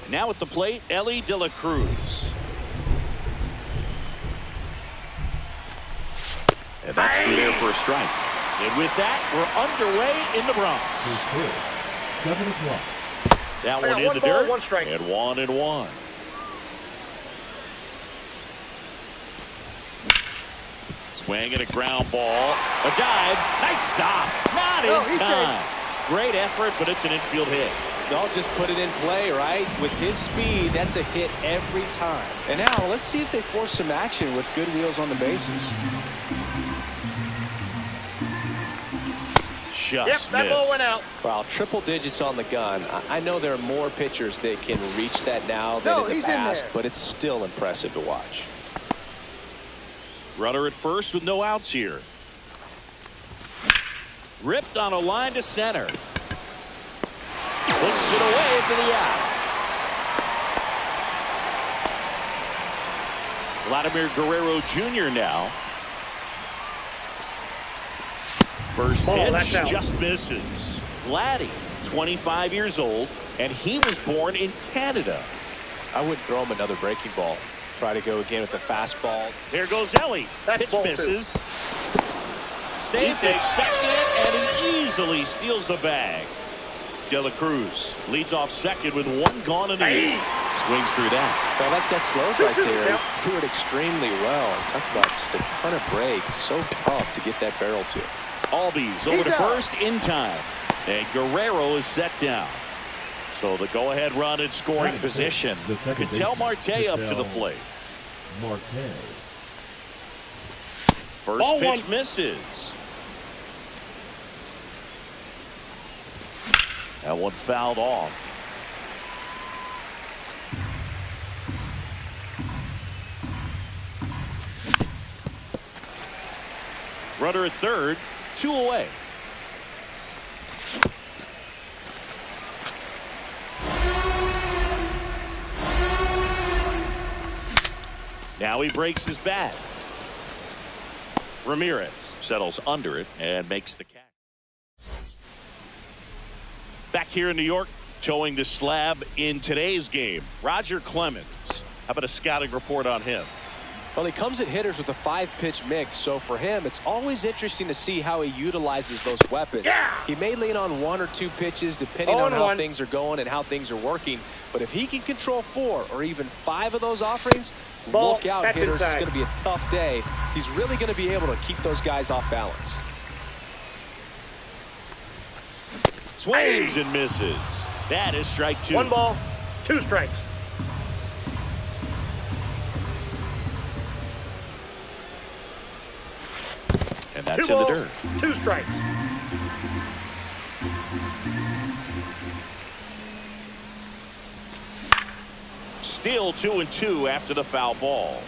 Now at the plate, Elly De La Cruz. And that's through there for a strike. And with that, we're underway in the Bronx. 7 o'clock. That one in the dirt. 1 strike. And 1-1. Swing and a ground ball. A dive. Nice stop. Not in time. Great effort, but it's an infield hit. They'll just put it in play, right? With his speed, that's a hit every time. And now, let's see if they force some action with good wheels on the bases. Just that ball went out. Wow, triple digits on the gun. I know there are more pitchers that can reach that now than in the past, but it's still impressive to watch. Runner at first with no outs here. Ripped on a line to center. Hooks it away for the out. Vladimir Guerrero Jr. now. First pitch just misses. Vladdy, 25 years old, and he was born in Canada. I wouldn't throw him another breaking ball. Try to go again with the fastball. Here goes Elly. Pitch misses. Saves at second, and he easily steals the bag. De La Cruz leads off second with 1 gone in the inning. Swings through that. Well, that's that slow right there. Threw it extremely well. Talk about just a ton of break. So tough to get that barrel to. Albies over to first in time. And Guerrero is set down. So the go-ahead run in scoring position. Ketel Marte up to the plate. Marte. First pitch misses. That one fouled off. Runner at third, 2 away. Now he breaks his bat. Ramirez settles under it and makes the catch. Back here in New York, towing the slab in today's game, Roger Clemens. How about a scouting report on him? Well, he comes at hitters with a 5-pitch mix, so for him, it's always interesting to see how he utilizes those weapons. He may lean on 1 or 2 pitches depending on how things are going and how things are working, but if he can control 4 or even 5 of those offerings, look out, hitters. It's going to be a tough day. He's really going to be able to keep those guys off balance. Swings and misses. That is strike 2. 1 ball, 2 strikes. And that's in the dirt. 2 strikes. Still 2-2 after the foul ball.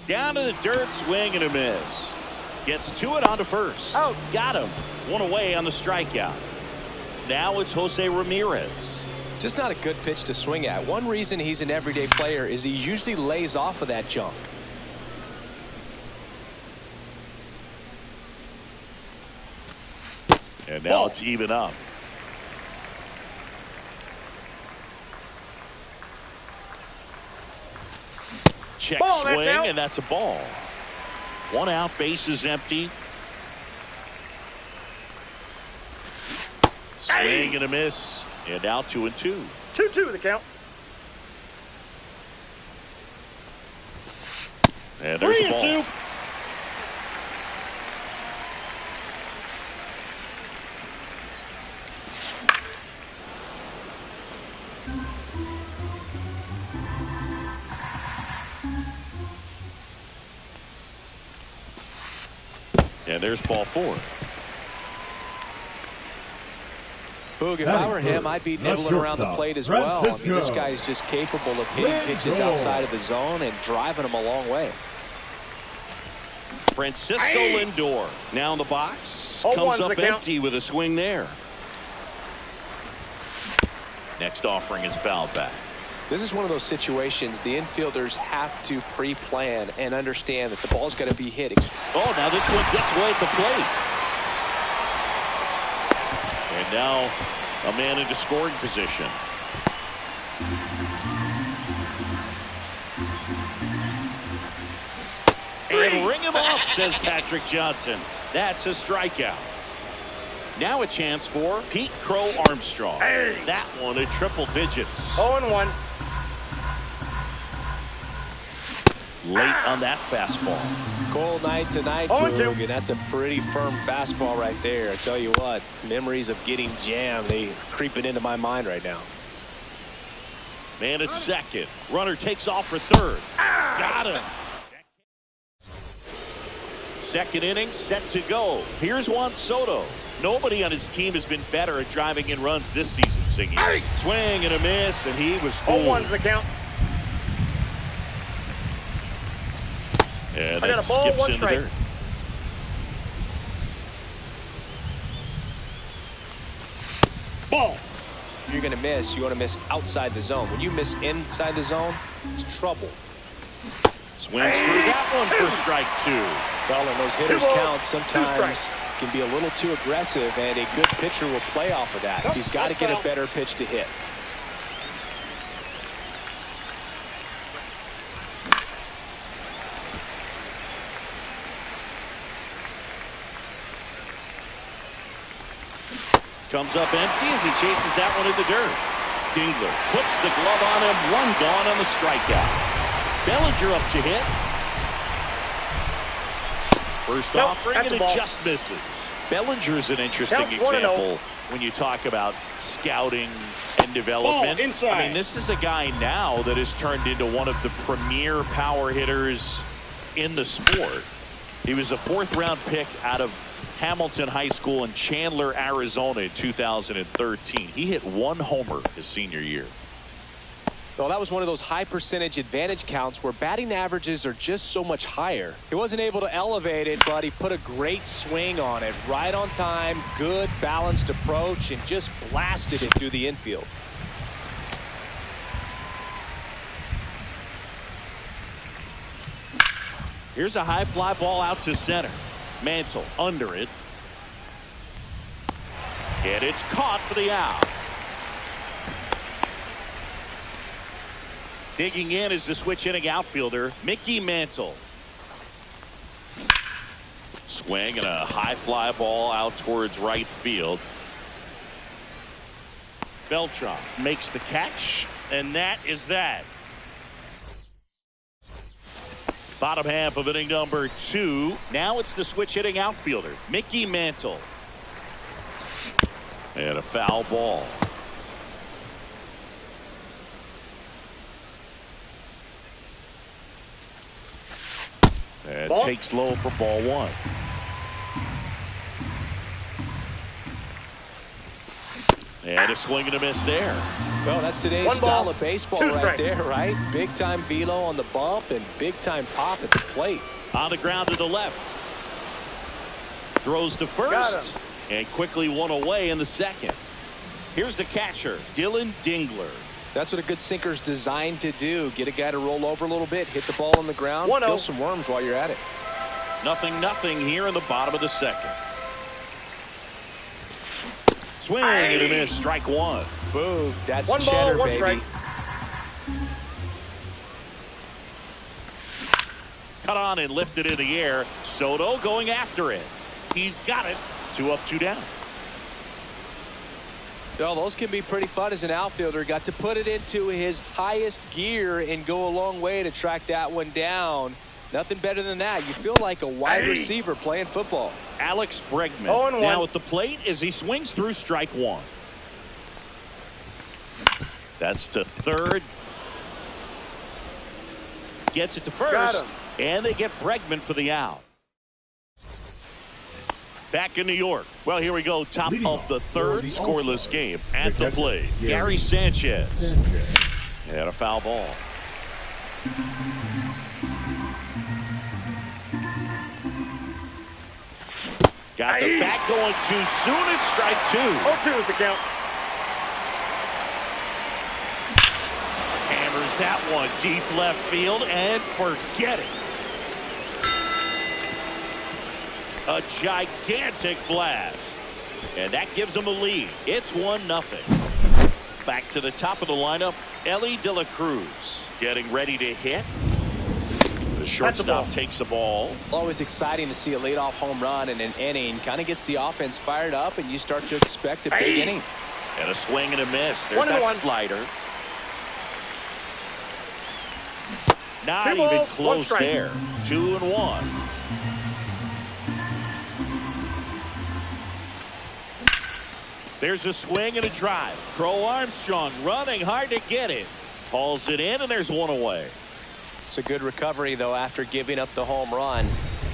Down to the dirt, swing and a miss. Gets to it onto first. Out. Got him. 1 away on the strikeout. Now it's Jose Ramirez. Just not a good pitch to swing at. One reason he's an everyday player is he usually lays off of that junk. And now it's even up. Check swing, and that's a ball. 1 out, base is empty. Swing and a miss. And now 2-2. 2-2 the count. And there's the ball. 3-2. And there's ball 4. Boog, if I were him, I'd be nibbling around the plate as well. I mean, this guy is just capable of hitting pitches outside of the zone and driving them a long way. Francisco Lindor now in the box. Comes up empty with a swing there. Next offering is fouled back. This is one of those situations the infielders have to pre-plan and understand that the ball's going to be hit. Oh, now this one gets away at the plate. And now a man into scoring position. And ring him up, says Patrick Johnson. That's a strikeout. Now a chance for Pete Crow Armstrong. That one at triple digits. 0-1. Late on that fastball. Cold night tonight, Boog, and that's a pretty firm fastball right there. I tell you what, memories of getting jammed, they creeping into my mind right now. Man at second. Runner takes off for third. Got him. Second inning set to go. Here's Juan Soto. Nobody on his team has been better at driving in runs this season, Siggy. Swing and a miss, and he was fooled. 0-1's the count. And I got that a ball, skips one into strike. dirt. Ball. If you're going to miss, you want to miss outside the zone. When you miss inside the zone, it's trouble. Swings through that one for strike two. Well, and those hitters count sometimes can be a little too aggressive, and a good pitcher will play off of that. He's got to get a better pitch to hit. Comes up empty as he chases that one in the dirt. Dingler puts the glove on him. One gone on the strikeout. Bellinger up to hit. First offering, and it just misses. Bellinger's an interesting example when you talk about scouting and development. I mean, this is a guy now that has turned into one of the premier power hitters in the sport. He was a fourth-round pick out of Hamilton High School in Chandler, Arizona in 2013. He hit one homer his senior year. Well, that was one of those high percentage advantage counts where batting averages are just so much higher. He wasn't able to elevate it, but he put a great swing on it. Right on time, good balanced approach, and just blasted it through the infield. Here's a high fly ball out to center. Mantle under it. And it's caught for the out. Digging in is the switch hitting outfielder, Mickey Mantle. Swing and a high fly ball out towards right field. Beltran makes the catch, and that is that. Bottom half of inning number 2. Now it's the switch hitting outfielder, Mickey Mantle. And a foul ball. And takes low for ball 1. And a swing and a miss there. Well, that's today's style of baseball right there, right? Big time velo on the bump and big time pop at the plate. On the ground to the left. Throws to first. And quickly one away in the second. Here's the catcher, Dylan Dingler. That's what a good sinker's designed to do. Get a guy to roll over a little bit, hit the ball on the ground, kill some worms while you're at it. 0-0 here in the bottom of the second. Swing and a miss, strike 1. Boom, that's cheddar, baby. Strike. Cut on and lifted in the air. Soto going after it. He's got it. 2 up, 2 down. Well, those can be pretty fun as an outfielder. Got to put it into his highest gear and go a long way to track that one down. Nothing better than that. You feel like a wide receiver playing football. Alex Bregman now at the plate as he swings through strike 1. That's to third. Gets it to first. And they get Bregman for the out. Back in New York. Well, here we go. Top of the third, scoreless game. At the plate, Gary Sanchez. And a foul ball. Got the bat going too soon. It's strike 2. 0-2 is the count. Hammers that one deep left field and forget it. A gigantic blast. And that gives them a lead. It's 1-0. Back to the top of the lineup, Mlb De Cruz getting ready to hit. The shortstop takes the ball. Always exciting to see a leadoff home run in an inning. Kind of gets the offense fired up, and you start to expect a big inning. And a swing and a miss. There's that slider. Not even close there. 2-1. There's a swing and a drive. Crow Armstrong running hard to get it. Hauls it in, and there's one away. It's a good recovery, though, after giving up the home run.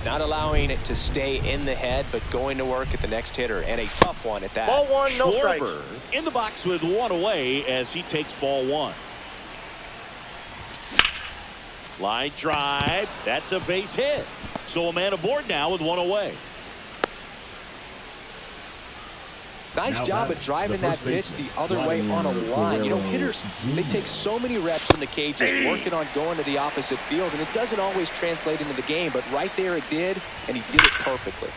Not allowing it to stay in the head, but going to work at the next hitter, and a tough one at that. Ball one, no strike. Schwarber in the box with one away as he takes ball one. Line drive. That's a base hit. So a man aboard now with one away. Nice job at driving that pitch the other way on a line. You know, hitters, they take so many reps in the cages working on going to the opposite field, and it doesn't always translate into the game, but right there it did, and he did it perfectly.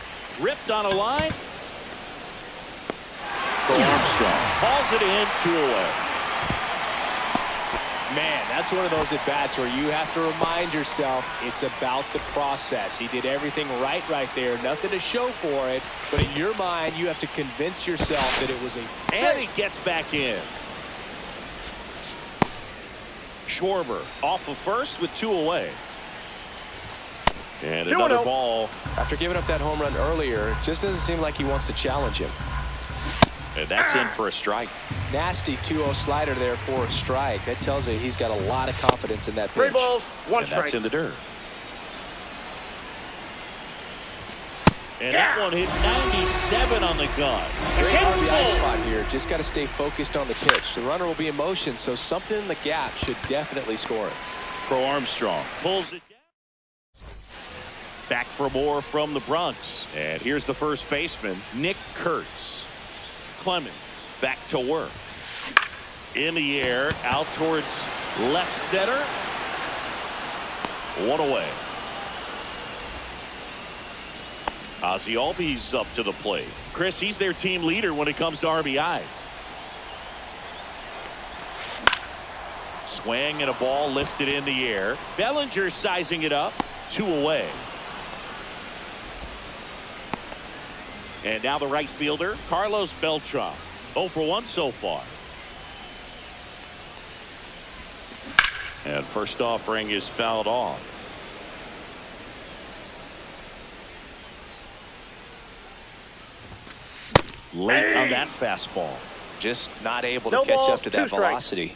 Ripped on a line. Armstrong hauls it in, 2 away. Man, that's one of those at-bats where you have to remind yourself it's about the process. He did everything right there. Nothing to show for it. But in your mind, you have to convince yourself that it was a... And he gets back in. Schwarber off of first with 2 away. And another ball. After giving up that home run earlier, it just doesn't seem like he wants to challenge him. And that's in for a strike. Nasty 2-0 slider there for a strike. That tells you he's got a lot of confidence in that pitch. 3 balls, 1 strike. That's in the dirt. And that one hit 97 on the gun. Great RBI spot here. Just got to stay focused on the pitch. The runner will be in motion, so something in the gap should definitely score it. Crow Armstrong pulls it down. Back for more from the Bronx. And here's the first baseman, Nick Kurtz. Clemens back to work. In the air, out towards left center. 1 away. Ozzie Albies up to the plate. Chris, he's their team leader when it comes to RBIs. Swing and a ball lifted in the air. Bellinger sizing it up. 2 away. And now the right fielder, Carlos Beltran. 0 for 1 so far. And first offering is fouled off. Late on that fastball. Just not able to catch up to that velocity.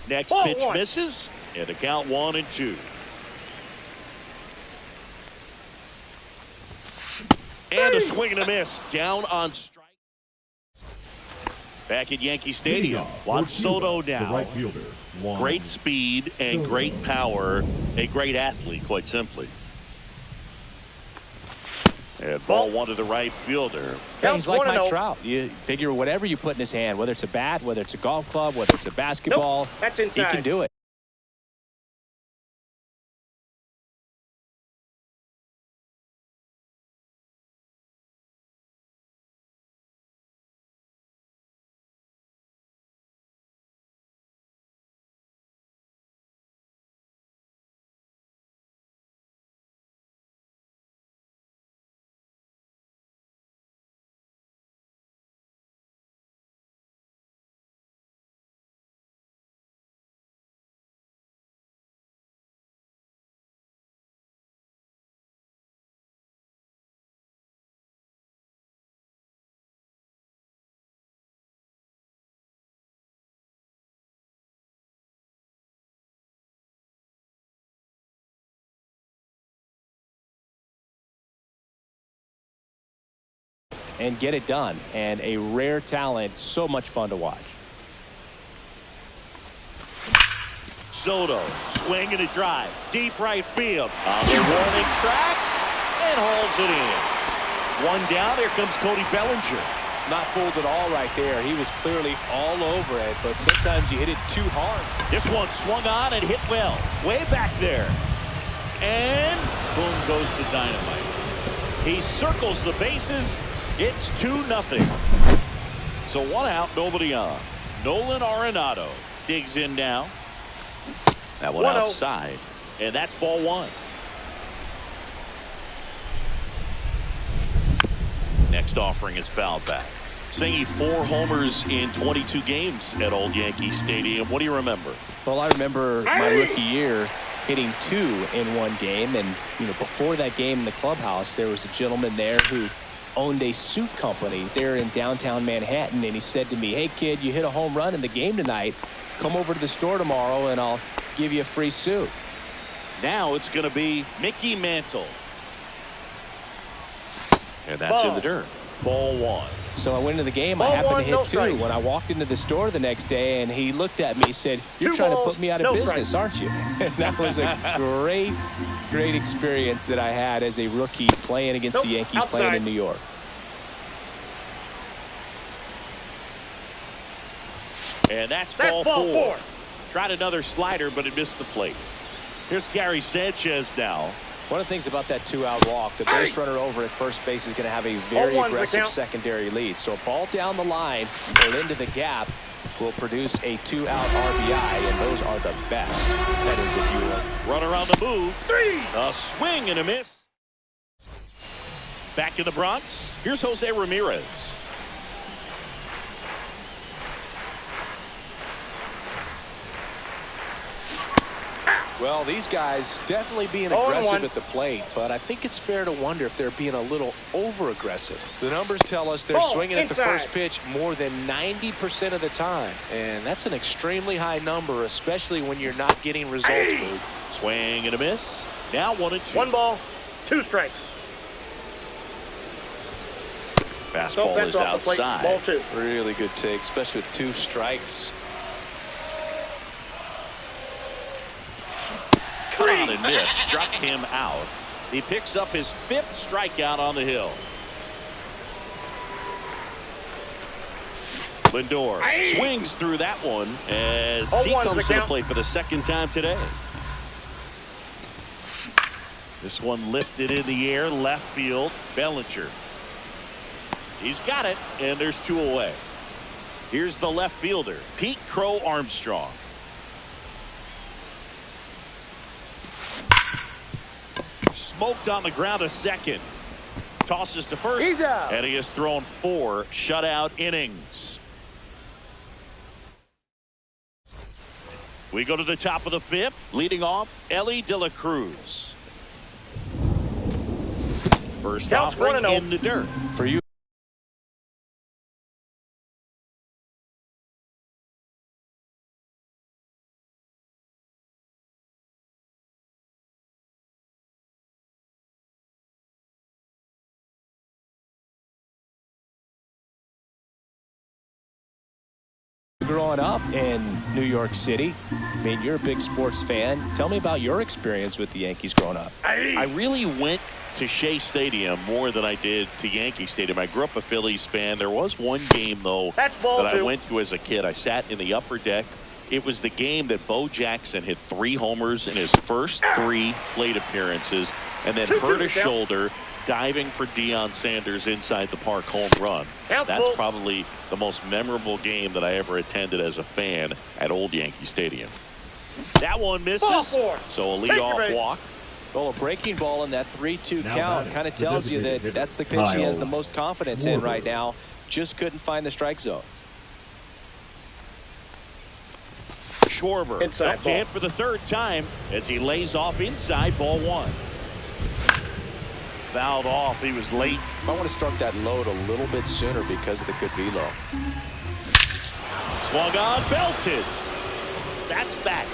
Next pitch misses. And the count 1-2. And a swing and a miss. Down on strike. Back at Yankee Stadium. Juan Soto now. Great speed and great power. A great athlete, quite simply. And ball 1 to the right fielder. Yeah, he's like Mike Trout. You figure whatever you put in his hand, whether it's a bat, whether it's a golf club, whether it's a basketball, that's inside. He can do it. And get it done. And a rare talent, so much fun to watch. Soto swing and a drive, deep right field on the warning track, and hauls it in. 1 down. Here comes Cody Bellinger. Not fooled at all right there. He was clearly all over it, but sometimes you hit it too hard. This one swung on and hit well, way back there, and boom goes the dynamite. He circles the bases. It's 2-0. So 1 out, nobody on. Nolan Arenado digs in now. That one 1-0. outside. And that's ball 1. Next offering is fouled back. Saying 4 homers in 22 games at Old Yankee Stadium. What do you remember? Well, I remember my rookie year hitting 2 in one game. And, before that game in the clubhouse, there was a gentleman there who owned a suit company there in downtown Manhattan. And he said to me, "Hey, kid, you hit a home run in the game tonight. Come over to the store tomorrow and I'll give you a free suit." Now it's going to be Mickey Mantle. And that's in the dirt. Ball 1. So I went into the game. I happened to hit 2 when I walked into the store the next day, and he looked at me and said, "You're trying to put me out of business, aren't you?" And that was a great experience that I had as a rookie playing against the Yankees, playing in New York. And that's ball 4. Tried another slider, but it missed the plate. Here's Gary Sanchez now. One of the things about that 2-out walk, the base runner over at first base is going to have a very aggressive secondary lead. So a ball down the line or into the gap will produce a 2-out RBI, and those are the best. That is, if you will. Runner on the move. 3. A swing and a miss. Back in the Bronx. Here's Jose Ramirez. Well, these guys definitely being aggressive at the plate, but I think it's fair to wonder if they're being a little over-aggressive. The numbers tell us they're swinging at the first pitch more than 90% of the time, and that's an extremely high number, especially when you're not getting results. Swing and a miss. Now 1-2. 1 ball, 2 strikes. Fastball is outside. Ball 2. Really good take, especially with 2 strikes. Cut on and miss. Struck him out. He picks up his 5th strikeout on the hill. Lindor swings through that one as he comes to the plate for the 2nd time today. This one lifted in the air, left field. Bellinger. He's got it, and there's 2 away. Here's the left fielder, Pete Crow Armstrong. Smoked on the ground to second. Tosses to first. He's out. And he has thrown 4 shutout innings. We go to the top of the 5th. Leading off, Mlb De Cruz. First offering in the dirt. For you. Growing up in New York City, I mean, you're a big sports fan. Tell me about your experience with the Yankees growing up. I really went to Shea Stadium more than I did to Yankee Stadium. I grew up a Phillies fan. There was one game, though, that I went to as a kid. I sat in the upper deck. It was the game that Bo Jackson hit 3 homers in his first 3 plate appearances and then hurt his shoulder diving for Deion Sanders inside the park home run. That's probably the most memorable game that I ever attended as a fan at Old Yankee Stadium. That one misses, so a leadoff walk. Well, a breaking ball in that 3-2 count kind of tells you that that's the pitch he has the most confidence in right now. Just couldn't find the strike zone. Schwarber up to hit for the 3rd time as he lays off inside ball 1. Fouled off. He was late. I want to start that load a little bit sooner because of the good velo. Swung on, belted. That's back.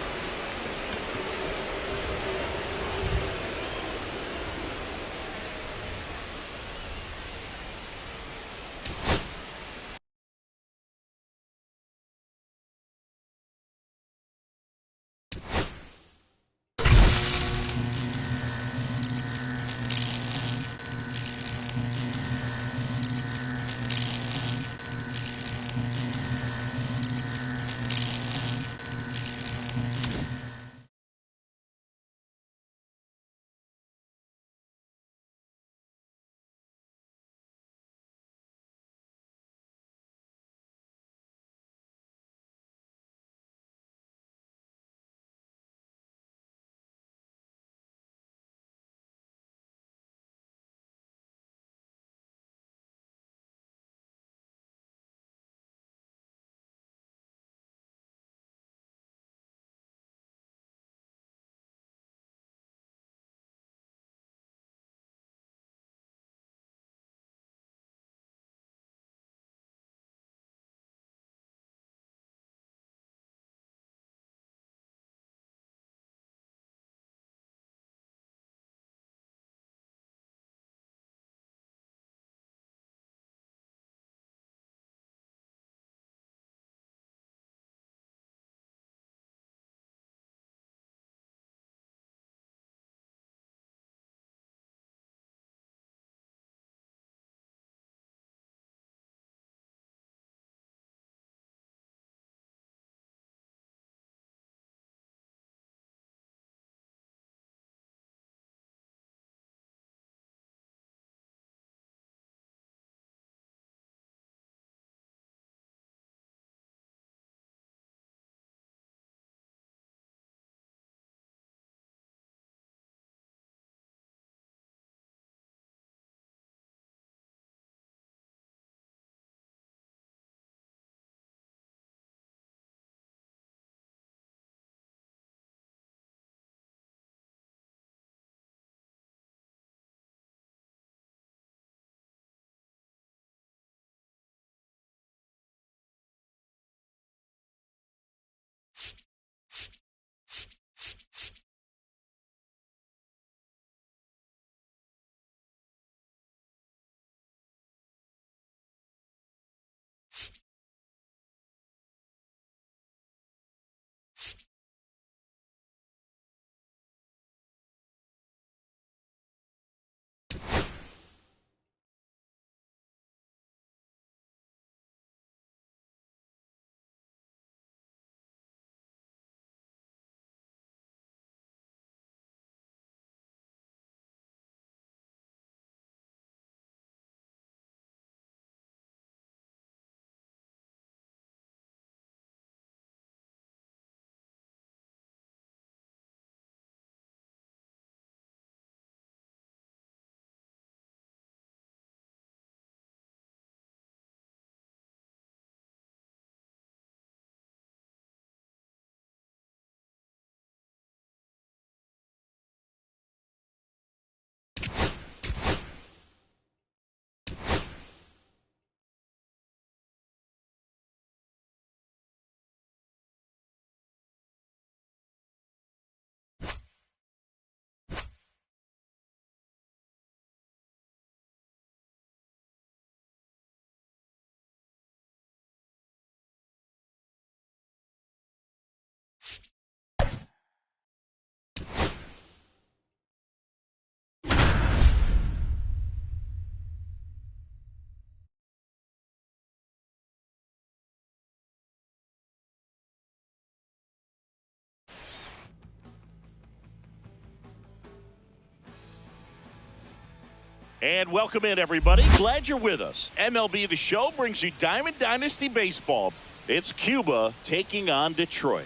And welcome in, everybody. Glad you're with us. MLB The Show brings you Diamond Dynasty Baseball. It's Cuba taking on Detroit.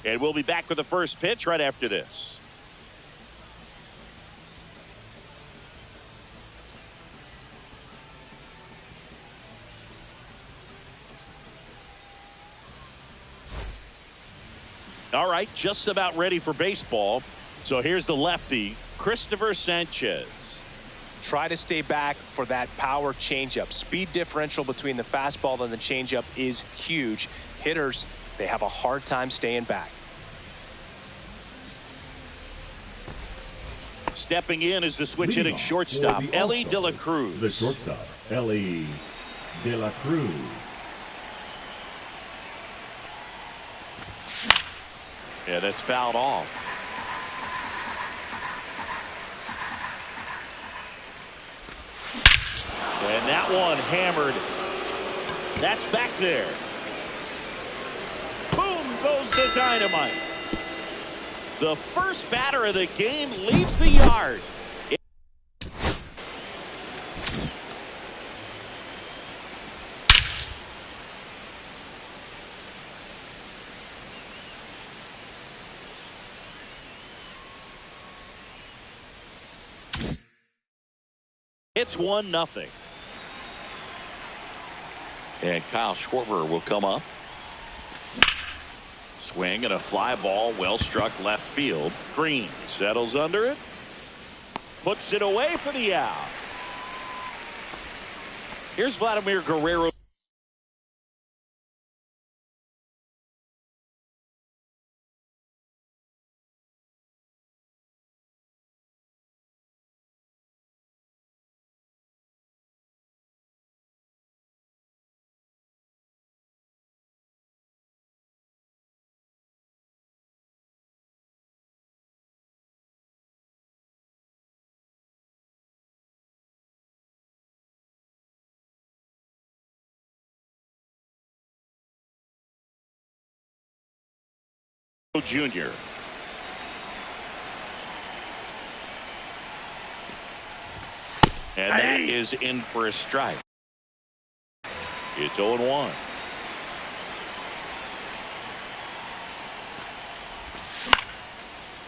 And we'll be back with the first pitch right after this. All right, just about ready for baseball. So here's the lefty, Christopher Sanchez. Try to stay back for that power changeup. Speed differential between the fastball and the changeup is huge. Hitters, they have a hard time staying back. Stepping in is the switch hitting shortstop, Mlb De Cruz. The shortstop, Mlb De Cruz. Yeah, that's fouled off. And that one hammered. That's back there. Boom goes the dynamite. The first batter of the game leaves the yard. It's 1-0. And Kyle Schwarber will come up. Swing and a fly ball, well struck left field. Green settles under it. Puts it away for the out. Here's Vladimir Guerrero. Jr. And that is in for a strike. It's 0-1.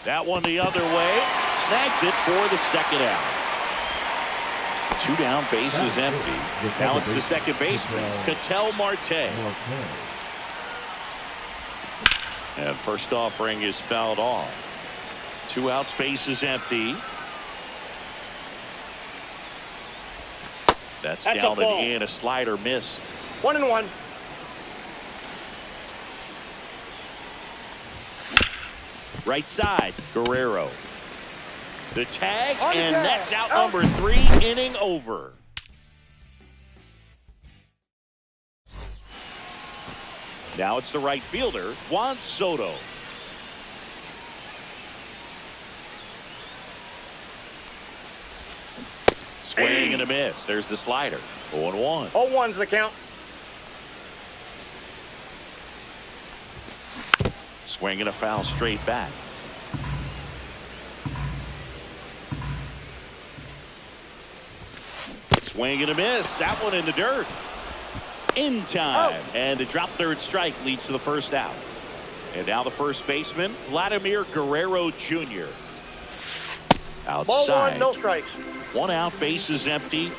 That one the other way. Snags it for the second out. 2 down, bases empty. Now it's the second baseman, Ketel Marte. And first offering is fouled off. 2 outs, bases empty. That's down and in. A slider missed. 1-1. Right side, Guerrero. The tag, and that's out number 3, inning over. Now it's the right fielder, Juan Soto. Swing and a miss. There's the slider. 0-1. 0-1's the count. Swing and a foul straight back. Swing and a miss. That one in the dirt. In time. And the drop third strike leads to the first out. And now the first baseman, Vladimir Guerrero Jr. Outside. Ball 1, no strikes. 1 out, bases empty.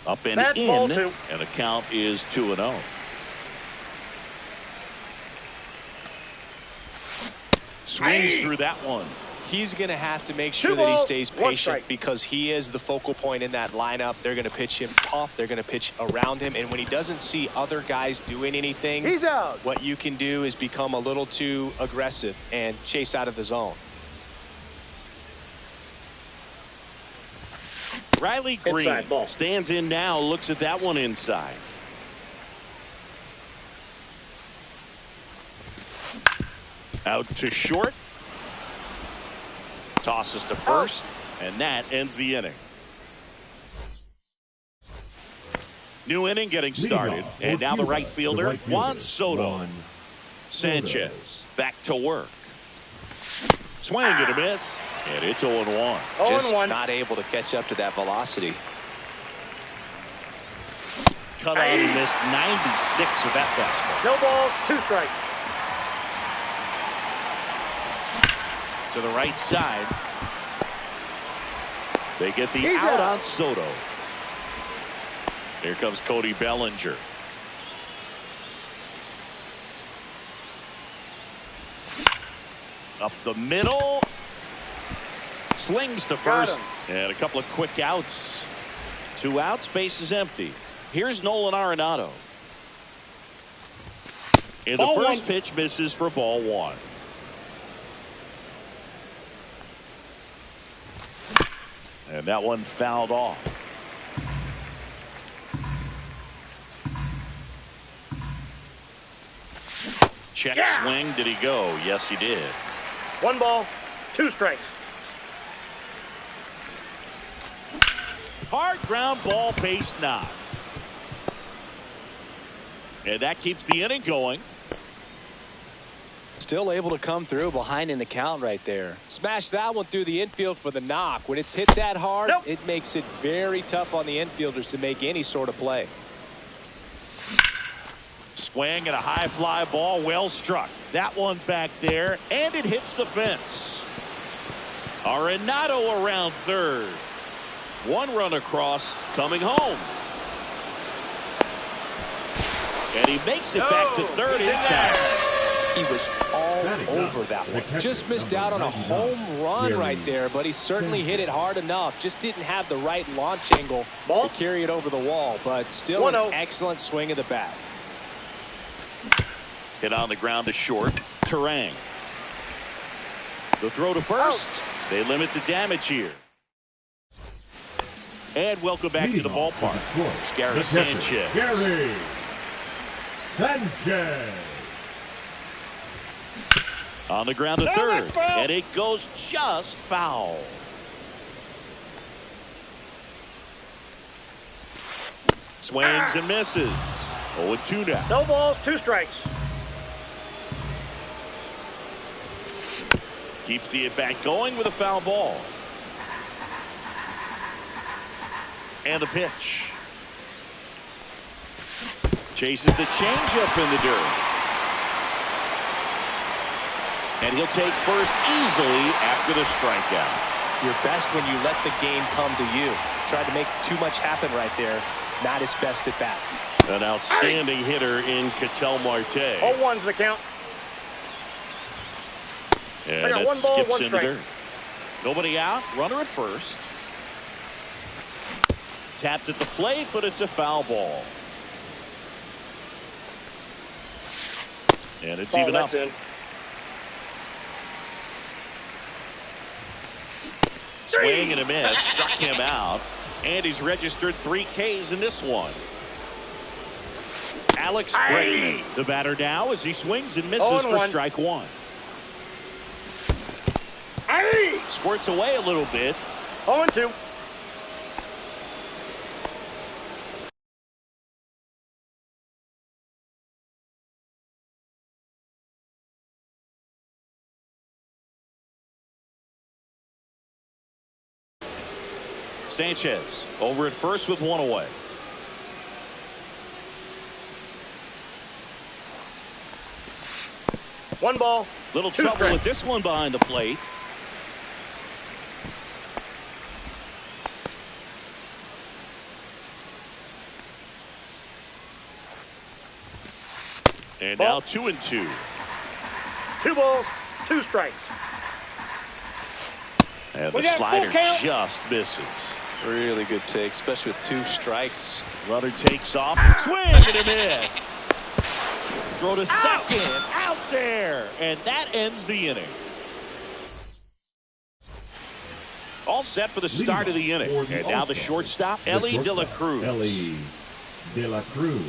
Up and That's in. ball 2. And the count is 2-0. Swings through that one. He's going to have to make sure that he stays patient because he is the focal point in that lineup. They're going to pitch him tough. They're going to pitch around him. And when he doesn't see other guys doing anything, he's out. What you can do is become a little too aggressive and chase out of the zone. Riley Green stands in now, looks at that one inside. Out to short. Tosses to first, and that ends the inning. New inning getting started, and now the right fielder, Juan Soto. Sanchez back to work. Swing and a miss, and it's 0-1. Just not able to catch up to that velocity. Cut out and missed 96 of that fastball. No balls, 2 strikes. To the right side. They get the out on Soto. Here comes Cody Bellinger. Up the middle. Slings to first. And a couple of quick outs. 2 outs, base is empty. Here's Nolan Arenado. And the first pitch misses for ball 1. And that one fouled off. Check swing. Did he go? Yes, he did. 1 ball, 2 strikes. Hard ground ball, base knock. And that keeps the inning going. Still able to come through behind in the count right there. Smash that one through the infield for the knock. When it's hit that hard, it makes it very tough on the infielders to make any sort of play. Swing and a high fly ball, well struck. That one back there, and it hits the fence. Arenado around third. 1 run across, coming home. And he makes it back to third in time. He was all over that one. Just missed out on a home run right there, but he certainly hit it hard enough. Just didn't have the right launch angle to carry it over the wall, but still an excellent swing of the bat. Hit on the ground to short. Terang. The throw to first. They limit the damage here. And welcome back to the ballpark. Gary Sanchez. Gary Sanchez. On the ground to third. And it goes just foul. Swings and misses. 0-2 now. No balls, 2 strikes. Keeps the at-bat going with a foul ball. And the pitch. Chases the changeup in the dirt. And he'll take first easily after the strikeout. You're best when you let the game come to you. Tried to make too much happen right there. Not his best at bat. An outstanding hitter in Ketel Marte. 0-1's the count. And that 1 ball, skips 1 into strike. dirt. Nobody out. Runner at first. Tapped at the plate, but it's a foul ball. And it's even up. In. Swing and a miss. Struck him out. And he's registered 3 Ks in this one. Alex Bregman, the batter now, as he swings and misses for strike 1. Squirts away a little bit. 0-2. Sanchez over at first with 1 away. One ball. Little trouble with this one behind the plate. And now 2-2. 2 balls, 2 strikes. And the slider just misses. Really good take, especially with 2 strikes. Runner takes off. Swing and a miss. Throw to second. Out there. And that ends the inning. All set for the start of the inning. And now the shortstop, Mlb De Cruz. Mlb De Cruz.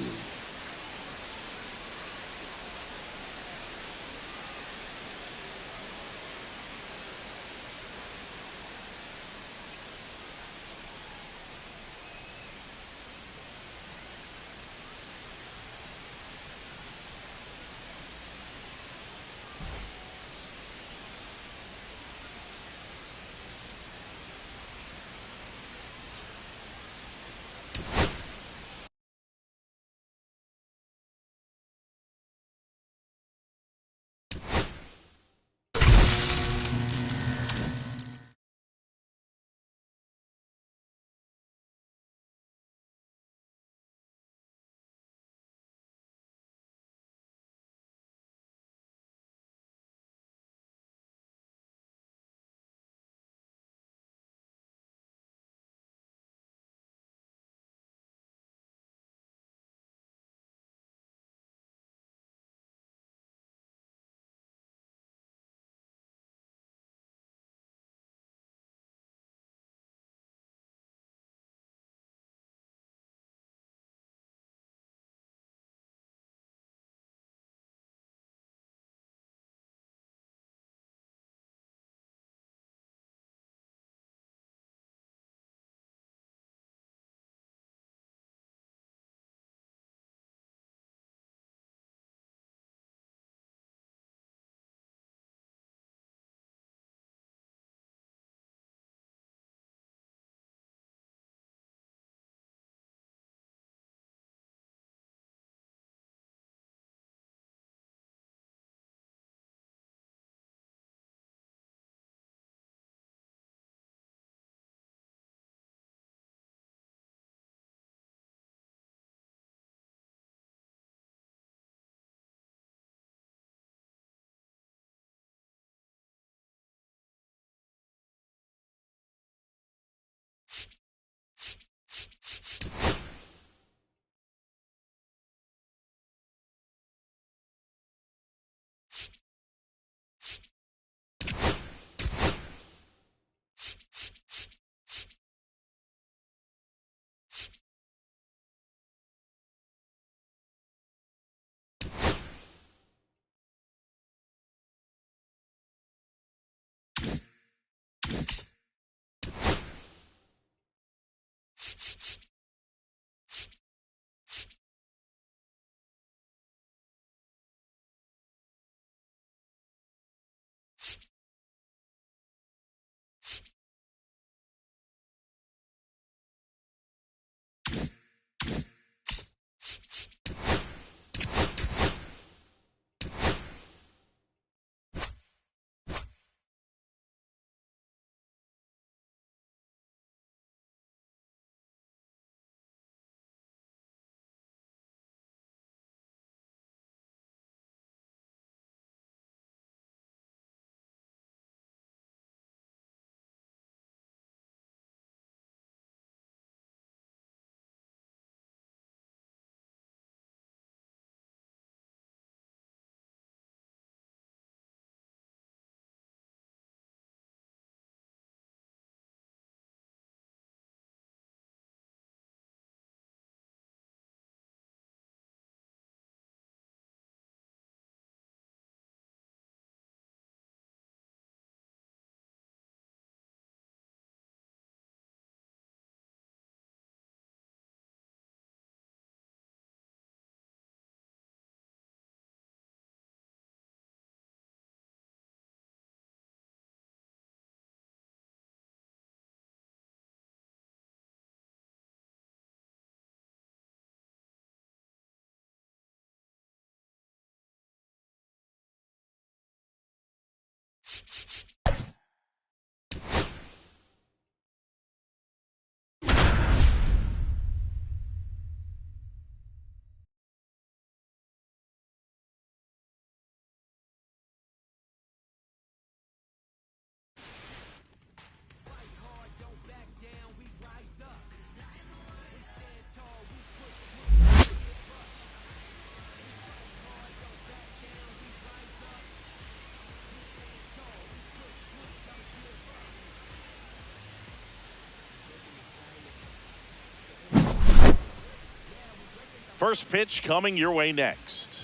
First pitch coming your way next.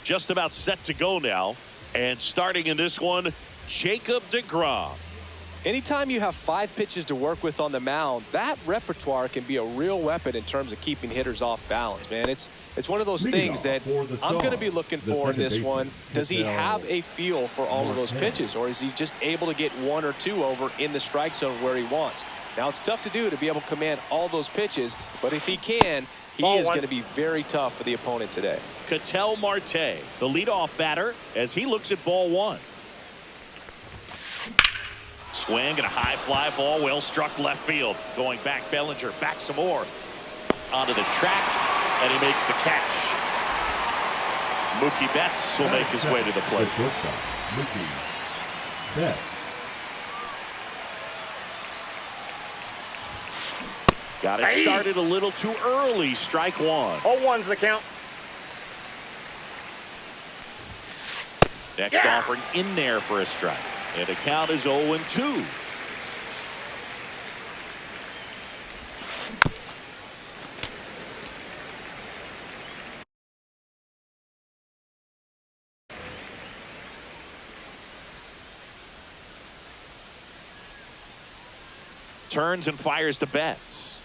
Just about set to go now. And starting in this one, Jacob deGrom. Anytime you have 5 pitches to work with on the mound, that repertoire can be a real weapon in terms of keeping hitters off balance, man. It's one of those things that I'm going to be looking for in this one. Does he have a feel for all of those pitches, or is he just able to get 1 or 2 over in the strike zone where he wants? Now, it's tough to do to be able to command all those pitches, but if he can, he is going to be very tough for the opponent today. Ketel Marte, the leadoff batter, as he looks at ball 1. Swing and a high fly ball, well struck left field. Going back, Bellinger, back some more. Onto the track, and he makes the catch. Mookie Betts will make his way to the plate. Mookie Betts. Got it started a little too early. Strike 1. 0-1's the count. Next offering in there for a strike. And the count is 0-2. Turns and fires to Betts.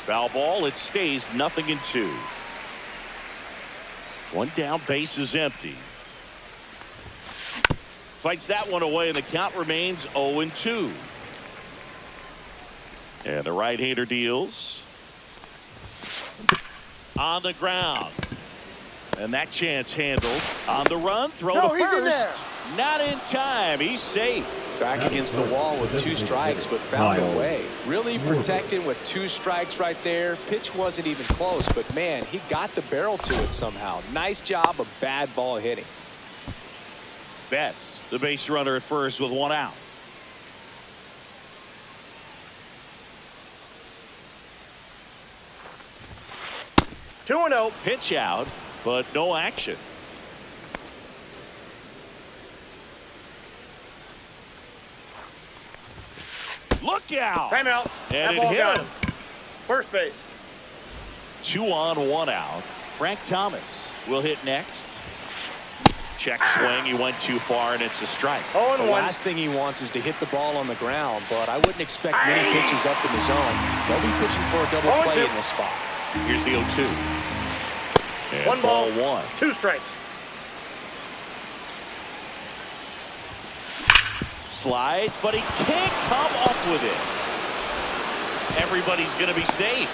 Foul ball. It stays 0-2. One down, base is empty. Fights that one away, and the count remains 0-2. And the right-hander deals. On the ground. And that chance handled. On the run, throw to first. Not in time. He's safe. Back against the wall with 2 strikes, but found a way. Really protecting with 2 strikes right there. Pitch wasn't even close, but man, he got the barrel to it somehow. Nice job of bad ball hitting. Betts, the base runner at first with 1 out. Two 2-0. Pitch out, but no action. Look out! Time out. And that it hit him. First base. 2 on, 1 out. Frank Thomas will hit next. Check swing. He went too far, and it's a strike. The last thing he wants is to hit the ball on the ground, but I wouldn't expect many pitches up in the zone. They'll be pitching for a double play in this spot. Here's the 0-2. And 1 ball, 1. 2 strikes. Slides, but he can't come up with it. Everybody's going to be safe.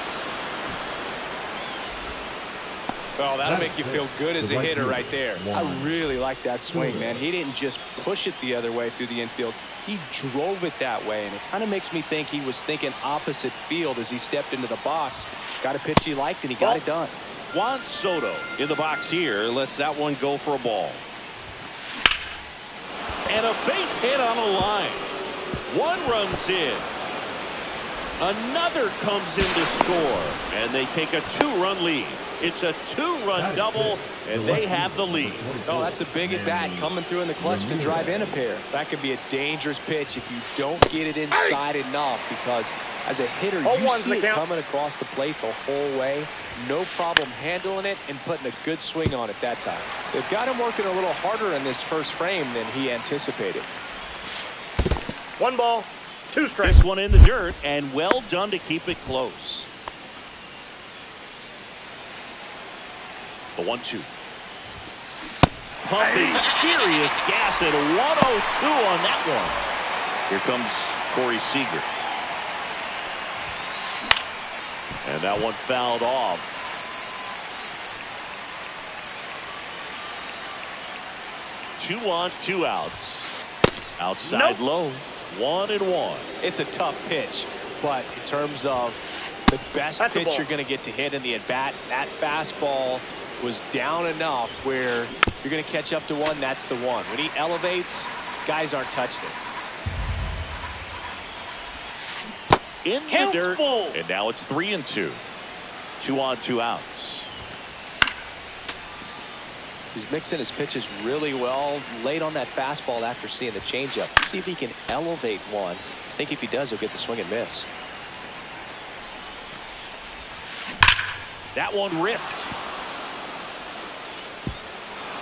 Well, that'll make you feel good as a hitter right there. I really like that swing, man. He didn't just push it the other way through the infield. He drove it that way, and it kind of makes me think he was thinking opposite field as he stepped into the box. Got a pitch he liked, and he got it done. Juan Soto in the box here lets that one go for a ball. And a base hit on a line. 1 runs in. Another comes in to score, and they take a 2-run lead. It's a 2-run double, and they have the lead. Oh, that's a big at bat coming through in the clutch to drive in a pair. That could be a dangerous pitch if you don't get it inside enough, because as a hitter, you see it coming across the plate the whole way. No problem handling it and putting a good swing on it that time. They've got him working a little harder in this first frame than he anticipated. 1 ball, 2 strikes. This one in the dirt, and well done to keep it close. The 1-2. Pumping serious gas at 102 on that one. Here comes Corey Seager. And that one fouled off. 2 on, 2 outs. Outside low. 1-1. It's a tough pitch, but in terms of the best pitch you're going to get to hit in the at-bat, that fastball was down enough where you're going to catch up to 1. That's the one. When he elevates, guys aren't touching it. In the dirt, and now it's 3-2. 2 on, 2 outs. He's mixing his pitches really well. Late on that fastball after seeing the changeup. See if he can elevate one. I think if he does, he'll get the swing and miss. That one ripped.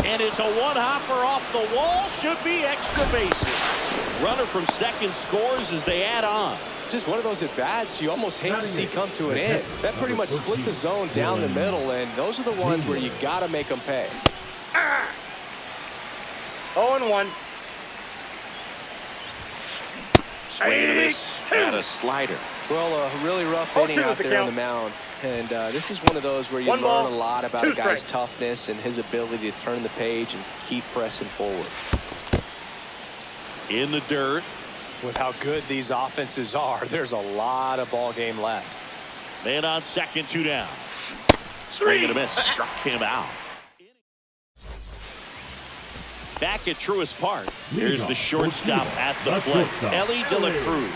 And it's a one-hopper off the wall. Should be extra bases. Runner from second scores as they add on. Just one of those at-bats you almost hate to see come to an end. That pretty much split the zone down the middle, and those are the ones where you got to make them pay. 0-1. Swing and a miss and a slider. Well, a really rough inning out there on the mound. And this is one of those where you learn a lot about a guy's toughness and his ability to turn the page and keep pressing forward. In the dirt. With how good these offenses are, there's a lot of ball game left. Man on second, 2 down. Swing and a miss. Struck him out. Back at Truist Park. Here's the shortstop at the plate. Mlb The Show.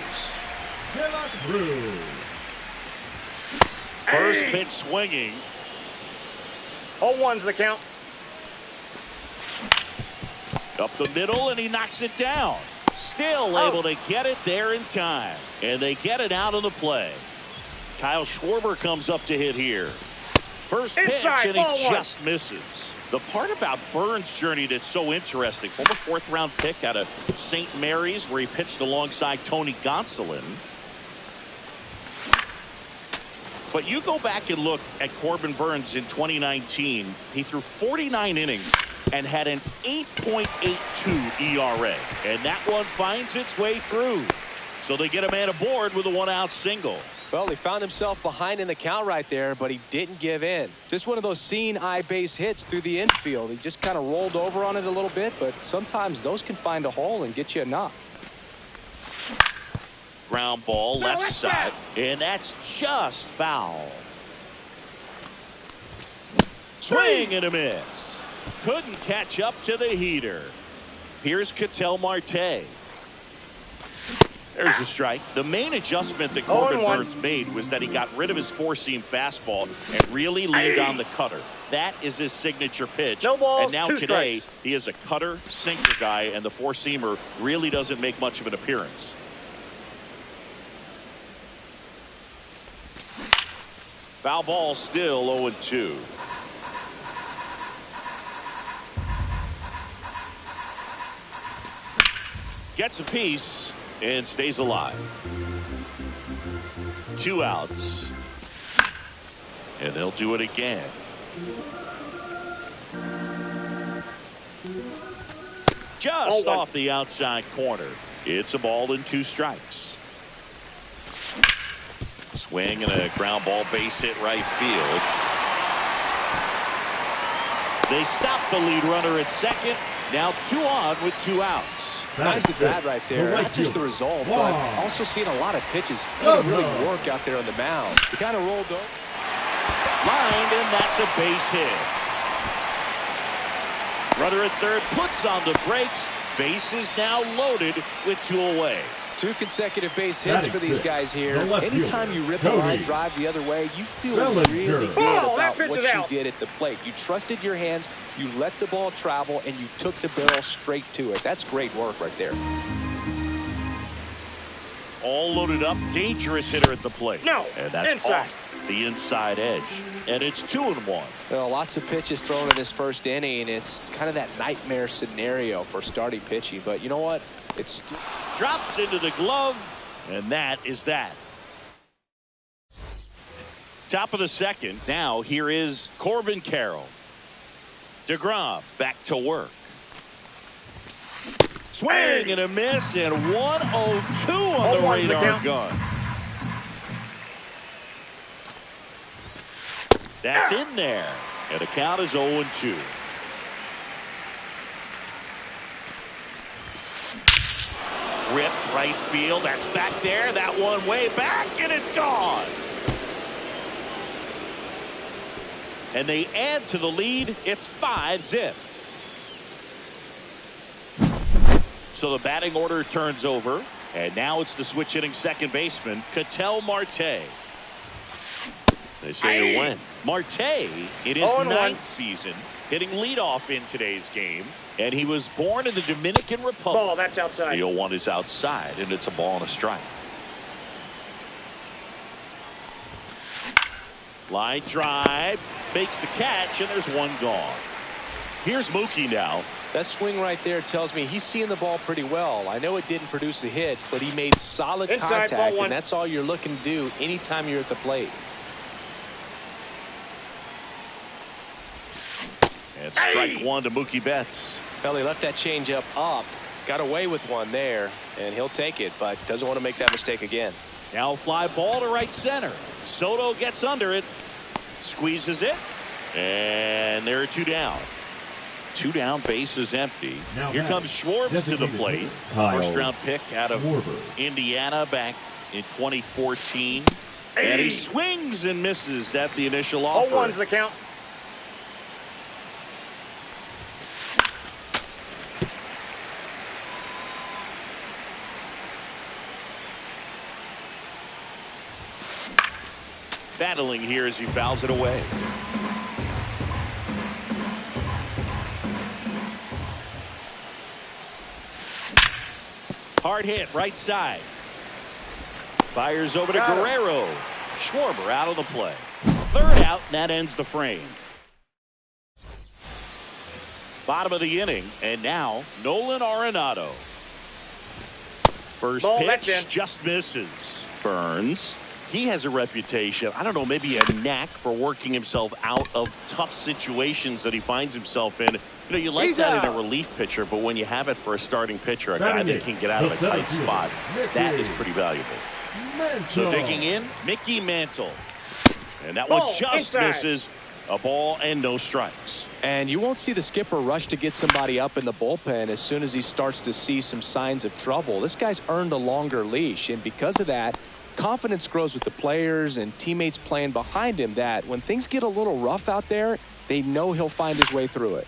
First pitch swinging. 0-1's the count. Up the middle, and he knocks it down. Still able to get it there in time. And they get it out of the play. Kyle Schwarber comes up to hit here. First pitch, and he just misses. The part about Burns' journey that's so interesting, former fourth-round pick out of St. Mary's, where he pitched alongside Tony Gonsolin. But you go back and look at Corbin Burns in 2019. He threw 49 innings and had an 8.82 ERA. And that one finds its way through. So they get a man aboard with a one-out single. Well, he found himself behind in the count right there, but he didn't give in. Just one of those seeing-eye base hits through the infield. He just kind of rolled over on it a little bit, but sometimes those can find a hole and get you a knock. Ground ball left side, and that's just foul. Swing and a miss. Couldn't catch up to the heater. Here's Ketel Marte. There's a strike. The main adjustment that Corbin Burns made was that he got rid of his four-seam fastball and really leaned on the cutter. That is his signature pitch. No balls, and now today, he is a cutter, sinker guy, and the four-seamer really doesn't make much of an appearance. Foul ball still 0-2. Gets a piece and stays alive. 2 outs. And they'll do it again. Just off the outside corner. It's a ball and 2 strikes. Swing and a ground ball base hit right field. They stop the lead runner at second. Now 2 on with 2 outs. Nice at bat right there. Not just the result, but also seeing a lot of pitches really work out there on the mound. He kind of rolled over. Lined, and that's a base hit. Runner at third puts on the brakes. Base is now loaded with 2 away. 2 consecutive base hits for these guys here. Anytime you rip a line drive the other way, you feel really good about what you did at the plate. You trusted your hands, you let the ball travel, and you took the barrel straight to it. That's great work right there. All loaded up, dangerous hitter at the plate. And that's off the inside edge. And it's 2-1. Well, lots of pitches thrown in this first inning. It's kind of that nightmare scenario for starting pitching. But you know what? It's drops into the glove, and that is that. Top of the second. Now here is Corbin Carroll. DeGrom back to work. Swing and a miss, and 102 on the radar gun. That's in there, and the count is 0-2. Ripped right field. That's back there. That one way back, and it's gone. And they add to the lead. It's 5-zip. So the batting order turns over, and now it's the switch hitting second baseman, Ketel Marte. They say a win. Marte, in his 9th season, hitting leadoff in today's game. And he was born in the Dominican Republic. Ball, that's outside. The 0-1 is outside, and it's a ball and a strike. Line drive, makes the catch, and there's one gone. Here's Mookie now. That swing right there tells me he's seeing the ball pretty well. I know it didn't produce a hit, but he made solid Inside, contact, and that's all you're looking to do anytime you're at the plate. And strike one to Mookie Betts. Well, he left that changeup up, got away with one there, and he'll take it, but doesn't want to make that mistake again. Now fly ball to right center. Soto gets under it, squeezes it, and there are two down. Two down, base is empty. Now here comes Schwartz to the plate. First round pick out of Indiana back in 2014. And he swings and misses at the initial offer. 0-1's the count. Battling here as he fouls it away. Hard hit, right side. Fires over to Guerrero. Schwarber out of the play. Third out, and that ends the frame. Bottom of the inning, and now Nolan Arenado. First pitch just misses. Burns. He has a reputation, I don't know, maybe a knack for working himself out of tough situations that he finds himself in. You know, you like that in a relief pitcher, but when you have it for a starting pitcher, a guy that can get out of a tight spot, that is pretty valuable. So digging in, Mickey Mantle. And that one just misses. A ball and no strikes. And you won't see the skipper rush to get somebody up in the bullpen as soon as he starts to see some signs of trouble. This guy's earned a longer leash, and because of that, confidence grows with the players and teammates playing behind him, that when things get a little rough out there, they know he'll find his way through it.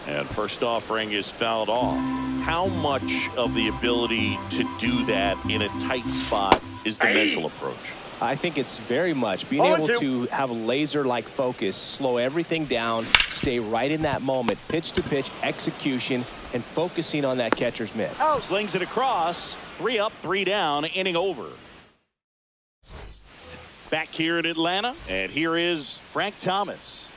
And first offering is fouled off. How much of the ability to do that in a tight spot is the mental approach? I think it's very much being able to have a laser-like focus, slow everything down, stay right in that moment, pitch-to-pitch execution, and focusing on that catcher's mitt. Slings it across. 3 up, 3 down, inning over. Back here in Atlanta, and here is Frank Thomas.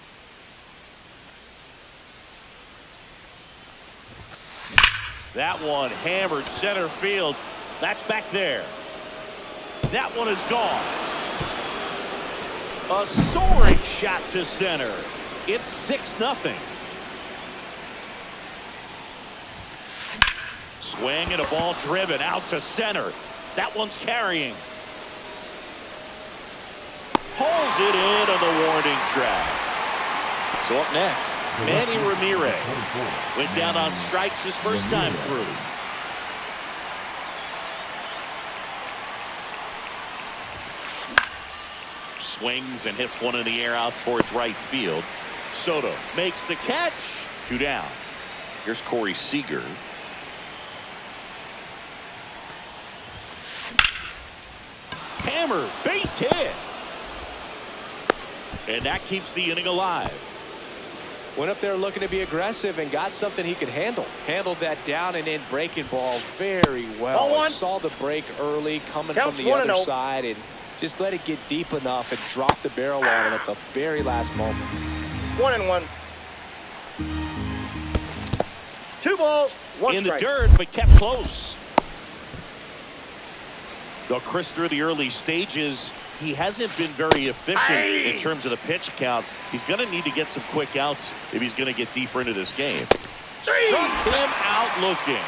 That one hammered center field. That's back there. That one is gone. A soaring shot to center. It's 6-0. Swing and a ball driven out to center. That one's carrying. Pulls it in on the warning track. So up next, Manny Ramirez went down on strikes his first time through. Swings and hits one in the air out towards right field. Soto makes the catch. 2 down. Here's Corey Seager. Hammer, base hit. And that keeps the inning alive. Went up there looking to be aggressive and got something he could handle. Handled that down and in breaking ball very well. Saw the break early coming from the other side and just let it get deep enough and drop the barrel on it at the very last moment. 1-1. 2 balls, 1 in strike. the dirt, but kept close. Though Chris, through the early stages, he hasn't been very efficient in terms of the pitch count. He's going to need to get some quick outs if he's going to get deeper into this game. Struck him out looking.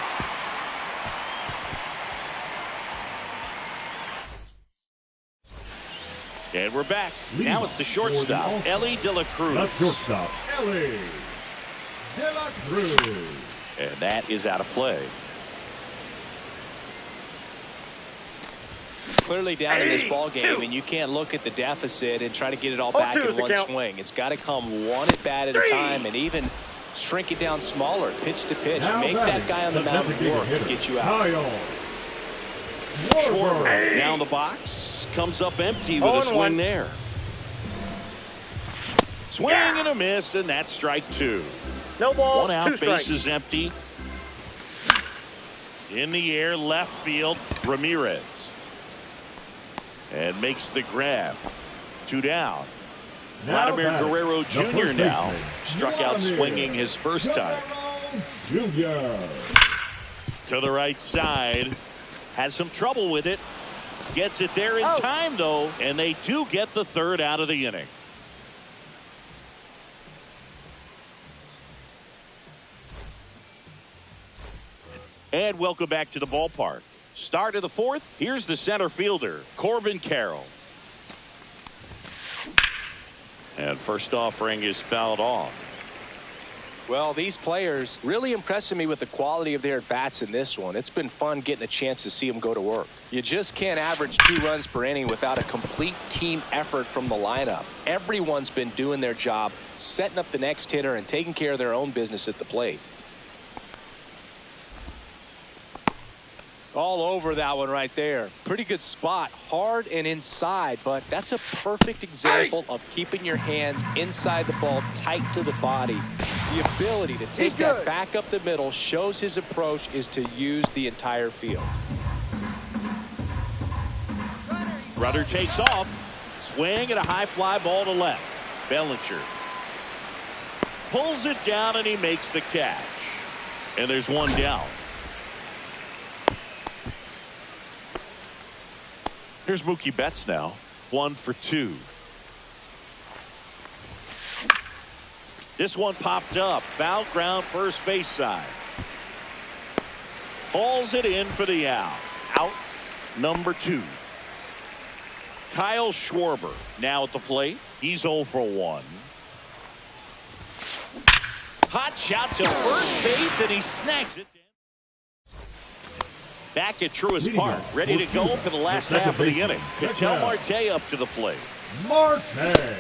And we're back. Now it's the shortstop, Mlb The Show. The shortstop, Mlb The Show. And that is out of play. Clearly down in this ball game, and you can't look at the deficit and try to get it all back in one swing. It's got to come one at bat at a time, and even shrink it down smaller, pitch to pitch. Make that guy on the mound work to get you out. Schwarber down the box. Comes up empty with a swing there. Swing and a miss, and that's strike 2. No ball, 1 out, 2 strikes. base is empty. In the air, left field, Ramirez. And makes the grab. 2 down. Vladimir batting, Guerrero the Jr. first now baseman, struck out Vladimir swinging his first time. Jr. To the right side. Has some trouble with it. Gets it there in time, though, and they do get the third out of the inning. And welcome back to the ballpark. Start of the fourth. Here's the center fielder, Corbin Carroll. And first offering is fouled off. Well, these players really impressing me with the quality of their at-bats in this one. It's been fun getting a chance to see them go to work. You just can't average 2 runs per inning without a complete team effort from the lineup. Everyone's been doing their job, setting up the next hitter and taking care of their own business at the plate. All over that one right there. Pretty good spot, hard and inside, but that's a perfect example of keeping your hands inside the ball, tight to the body. The ability to take that back up the middle shows his approach is to use the entire field. Rudder takes off. Swing and a high fly ball to left. Bellinger pulls it down and he makes the catch. And there's one down. Here's Mookie Betts now. 1 for 2. This one popped up. Foul ground first base side. Hauls it in for the out. Out number 2. Kyle Schwarber now at the plate. He's 0 for 1. Hot shot to first base and he snags it. Back at Truist Park, ready to go for the last half of the inning. Ketel Marte up to the plate. Marte.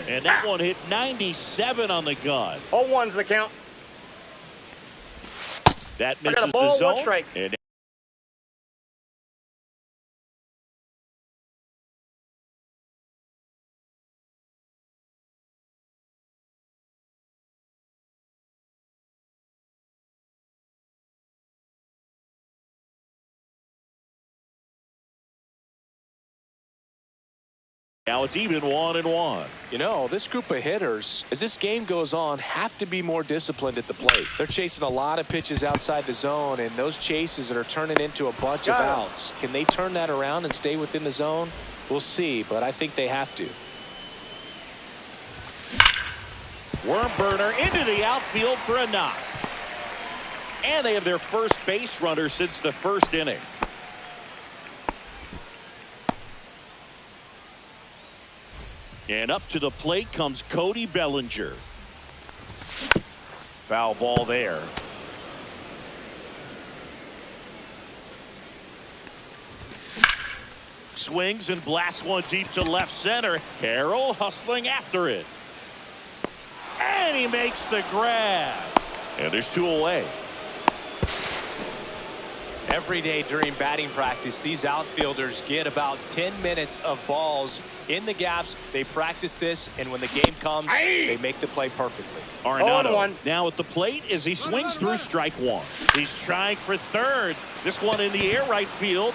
And that one hit 97 on the gun. 0-1's the count. That I got a misses ball, the 1 zone. strike. And now it's even 1-1. You know, this group of hitters, as this game goes on, have to be more disciplined at the plate. They're chasing a lot of pitches outside the zone, and those chases that are turning into a bunch of outs. Can they turn that around and stay within the zone? We'll see, but I think they have to. Worm burner into the outfield for a knock. And they have their first base runner since the first inning. And up to the plate comes Cody Bellinger. Foul ball there. Swings and blasts one deep to left center. Carroll hustling after it. And he makes the grab. And there's 2 away. Every day during batting practice, these outfielders get about 10 minutes of balls in the gaps. They practice this, and when the game comes, they make the play perfectly. Arenado now at the plate as he swings through strike 1. He's trying for third. This one in the air right field.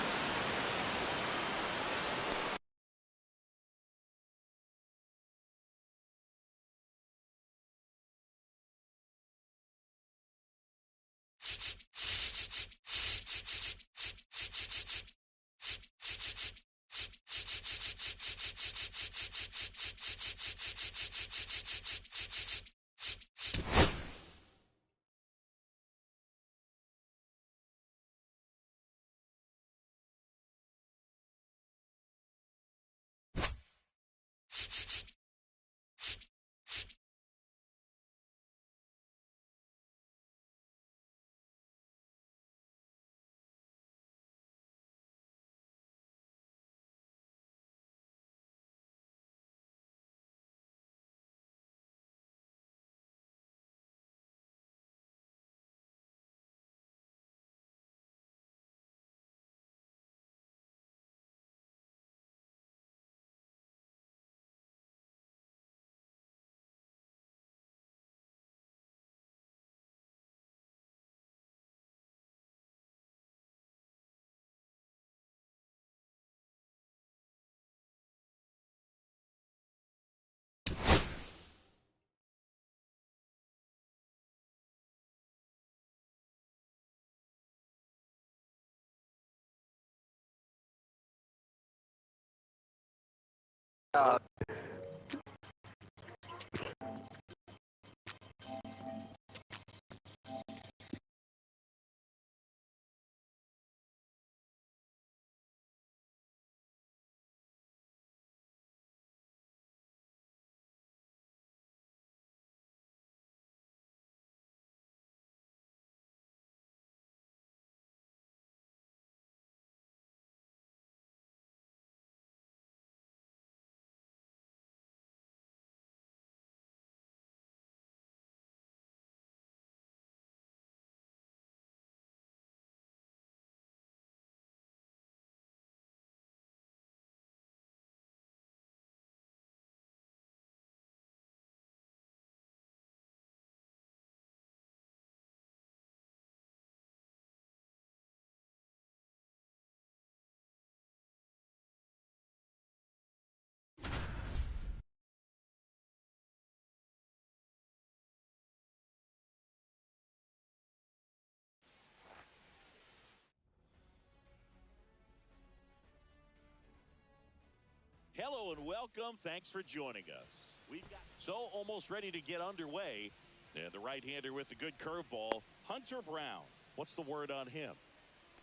Hello and welcome. Thanks for joining us. So almost ready to get underway. And the right-hander with the good curveball, Hunter Brown. What's the word on him?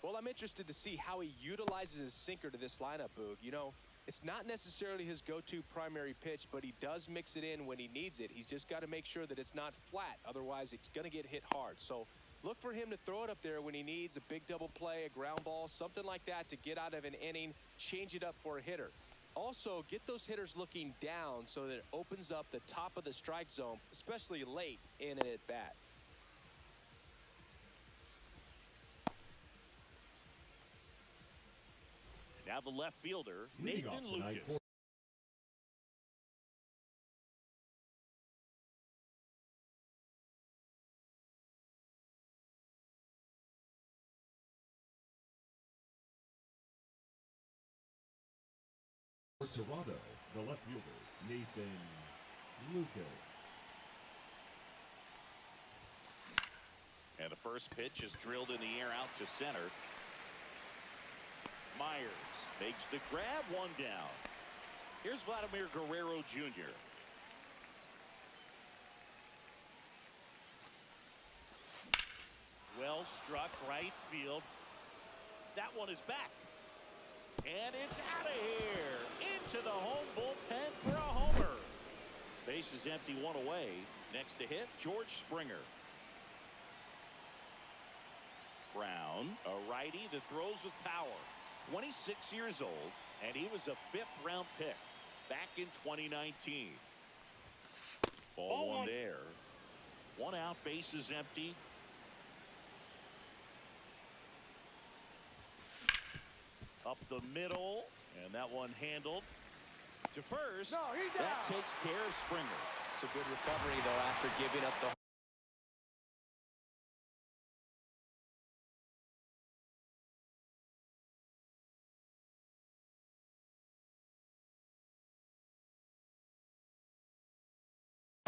Well, I'm interested to see how he utilizes his sinker to this lineup, Boog. You know, it's not necessarily his go-to primary pitch, but he does mix it in when he needs it. He's just got to make sure that it's not flat. Otherwise, it's going to get hit hard. So look for him to throw it up there when he needs a big double play, a ground ball, something like that to get out of an inning, change it up for a hitter. Also, get those hitters looking down so that it opens up the top of the strike zone, especially late in an at-bat. Now the left fielder, Nathan Lucas. Toronto, the left fielder, Nathan Lucas. And the first pitch is drilled in the air out to center. Myers makes the grab, one down. Here's Vladimir Guerrero Jr. Well struck right field. That one is back. And it's out of here. Into the home bullpen for a homer. Base is empty, one away. Next to hit, George Springer. Brown, a righty that throws with power. 26 years old, and he was a fifth-round pick back in 2019. Ball one there. One out, base is empty. Up the middle, and that one handled to first. No, he's that out. takes care of Springer. It's a good recovery, though, after giving up the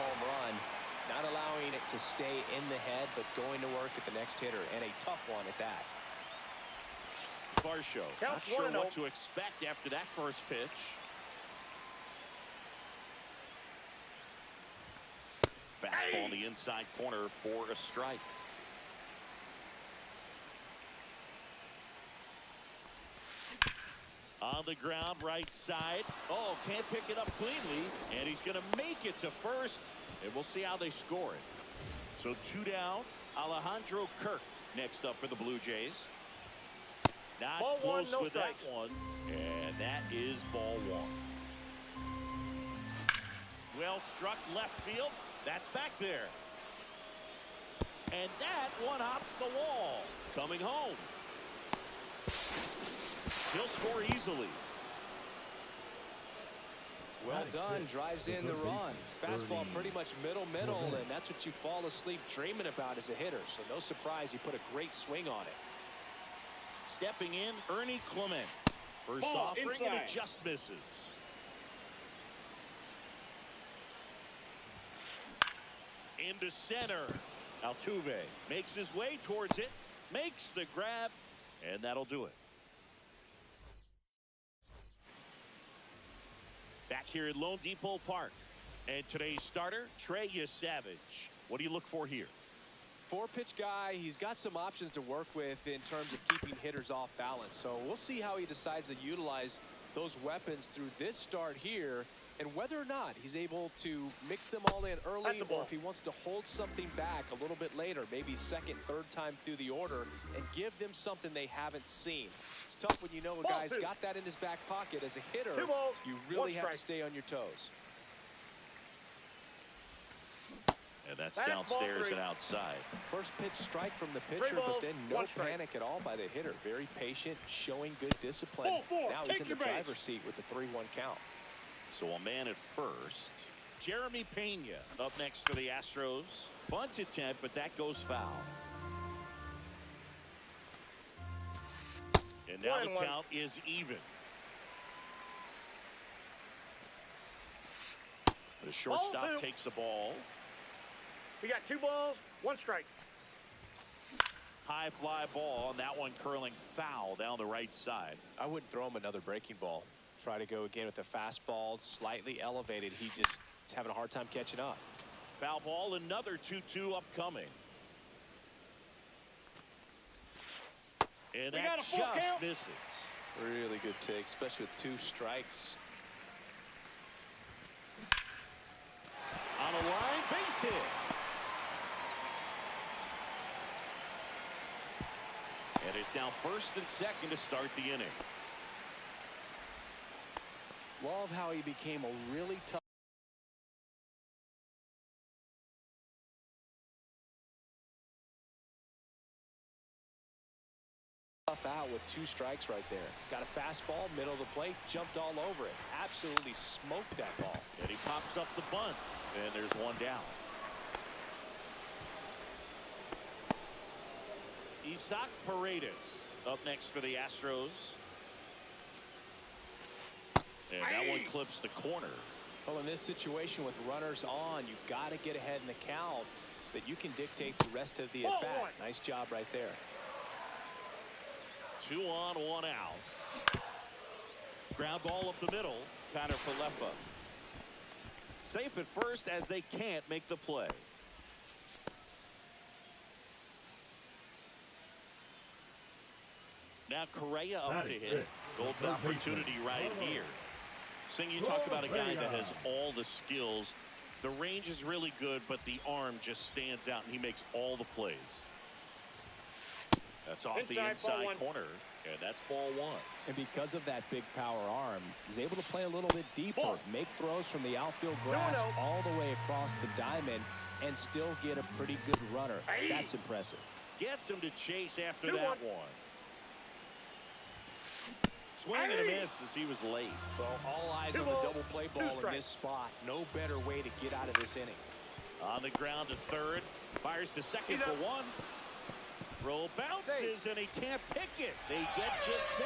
home run, not allowing it to stay in the head, but going to work at the next hitter, and a tough one at that. Varsho, not Counts sure 1-0. what to expect after that first pitch. Fastball in the inside corner for a strike. On the ground, right side. Oh, can't pick it up cleanly, and he's going to make it to first, and we'll see how they score it. So two down. Alejandro Kirk next up for the Blue Jays. Not Ball one, close no with strikes. that one, and that is ball one. Well struck left field. That's back there. And that one hops the wall. Coming home. He'll score easily. Well done, drives in the run. Fastball pretty much middle, and that's what you fall asleep dreaming about as a hitter. So no surprise, he put a great swing on it. Stepping in, Ernie Clement. First Ball offering, and inside. it just misses. Into center. Altuve makes his way towards it, makes the grab, and that'll do it. Back here at Lone Depot Park. And today's starter, Trey Savage. What do you look for here? 4-pitch guy. He's got some options to work with in terms of keeping hitters off balance. So we'll see how he decides to utilize those weapons through this start here, and whether or not he's able to mix them all in early, or if he wants to hold something back a little bit later, maybe second, third time through the order, and give them something they haven't seen. It's tough when you know a guy's got that in his back pocket. As a hitter, you really have to stay on your toes. And that's downstairs and outside. First pitch strike from the pitcher, but then no panic at all by the hitter. Very patient, showing good discipline. Now he's in the driver's seat with the 3-1 count. So a man at first. Jeremy Pena up next for the Astros. Bunt attempt, but that goes foul. And now the count is even. The shortstop takes the ball. We got 2 balls, 1 strike. High fly ball, and that one curling foul down the right side. I wouldn't throw him another breaking ball. Try to go again with the fastball, slightly elevated. He just is having a hard time catching up. Foul ball, another 2-2 upcoming. And that just misses. Really good take, especially with 2 strikes. On a line, base hit. And it's now first and second to start the inning. Love how he became a really tough out with 2 strikes right there. Got a fastball, middle of the plate, jumped all over it. Absolutely smoked that ball. And he pops up the bunt, and there's 1 down. Isaac Paredes up next for the Astros. And that one clips the corner. Well, in this situation with runners on, you've got to get ahead in the count so that you can dictate the rest of the at-bat. Nice job right there. 2 on, 1 out. Ground ball up the middle. Connor Falefa. Safe at first as they can't make the play. Now Correa up to hit. Golden opportunity right here. Sing, you talk about a guy that has all the skills. The range is really good, but the arm just stands out, and he makes all the plays. That's off the inside corner, and that's ball 1. And because of that big power arm, he's able to play a little bit deeper, make throws from the outfield grass all the way across the diamond, and still get a pretty good runner. That's impressive. Gets him to chase after that one. Swing and a miss as he was late. Well, all eyes on the double play ball in this spot. No better way to get out of this inning. On the ground to third. Fires to second for 1. Throw bounces, and he can't pick it. They get just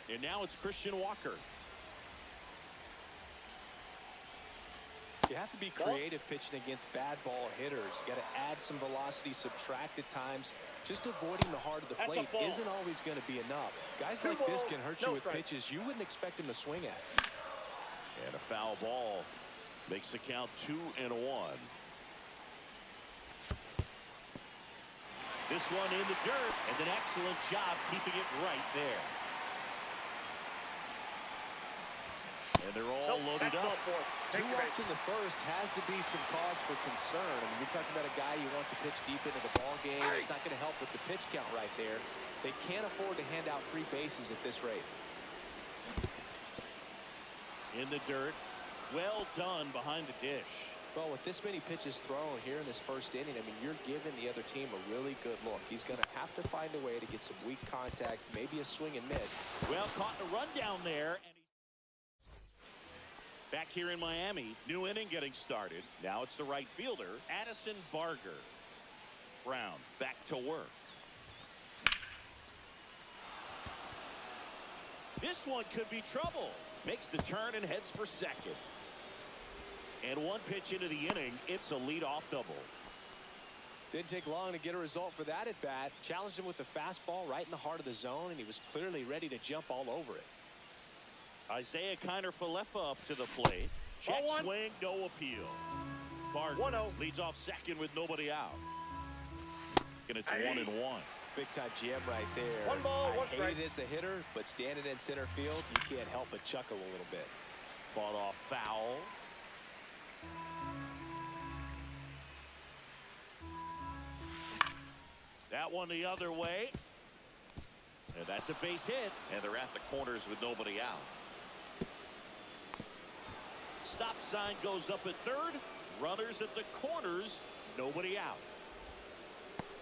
1. And now it's Christian Walker. You have to be creative pitching against bad ball hitters. You got to add some velocity, subtract at times. Just avoiding the heart of the plate isn't always going to be enough. Guys like this can hurt you with pitches you wouldn't expect him to swing at. And a foul ball makes the count 2-1. This one in the dirt, and an excellent job keeping it right there. And they're all loaded up. 2 outs in the first has to be some cause for concern. I mean, you're talking about a guy you want to pitch deep into the ball game. It's not going to help with the pitch count right there. They can't afford to hand out free bases at this rate. In the dirt. Well done behind the dish. Well, with this many pitches thrown here in this first inning, I mean, you're giving the other team a really good look. He's going to have to find a way to get some weak contact, maybe a swing and miss. Well, caught in a run down there. And back here in Miami, new inning getting started. Now it's the right fielder, Addison Barger. Brown back to work. This one could be trouble. Makes the turn and heads for second. And 1 pitch into the inning, it's a leadoff double. Didn't take long to get a result for that at bat. Challenged him with the fastball right in the heart of the zone, and he was clearly ready to jump all over it. Isaiah Kiner-Falefa up to the plate. Check swing, no appeal. Gardner leads off second with nobody out. And it's 1-1. Big time jam right there. One ball, one strike. I hate it as a hitter, but standing in center field, you can't help but chuckle a little bit. Fought off foul. That one the other way. And that's a base hit. And they're at the corners with nobody out. Stop sign goes up at third. Runners at the corners. Nobody out.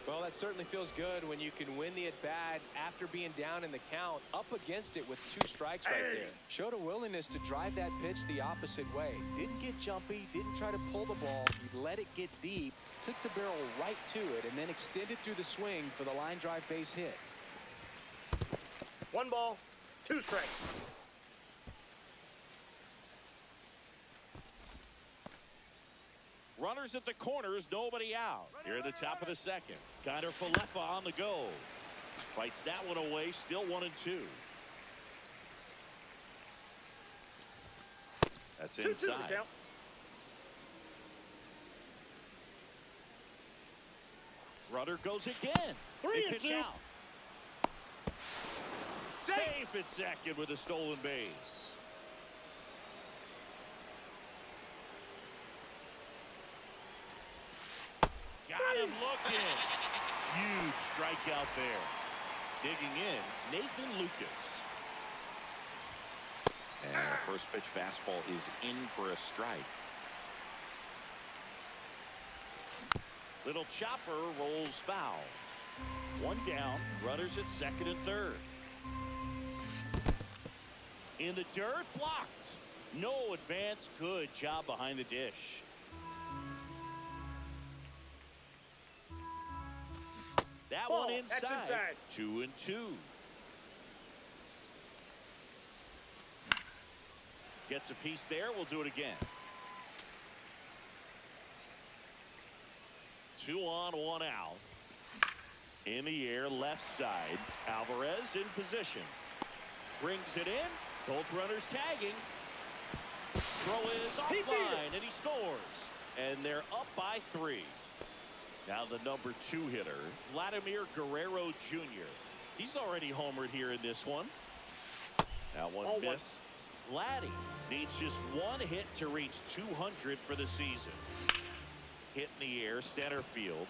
Well, that certainly feels good when you can win the at-bat after being down in the count, up against it with 2 strikes right there. Showed a willingness to drive that pitch the opposite way. Didn't get jumpy, didn't try to pull the ball. He let it get deep, took the barrel right to it, and then extended through the swing for the line drive base hit. 1 ball, 2 strikes. Runners at the corners, nobody out. Here at the top of the second. Kiner-Falefa on the go. Fights that one away, still 1-2. That's inside. Runner goes again. 3-2. Out. Safe at second with a stolen base. Got him looking. Huge strikeout there. Digging in, Nathan Lucas. And the first pitch fastball is in for a strike. Little chopper rolls foul. 1 down, runners at second and third. In the dirt, blocked. No advance, good job behind the dish. That one inside. 2-2. Gets a piece there. We'll do it again. 2 on, 1 out. In the air, left side. Alvarez in position. Brings it in. Both runners tagging. Throw is offline, and he scores. And they're up by 3. Now the number 2 hitter, Vladimir Guerrero Jr. He's already homered here in this one. That one missed. Vladdy needs just 1 hit to reach 200 for the season. Hit in the air, center field.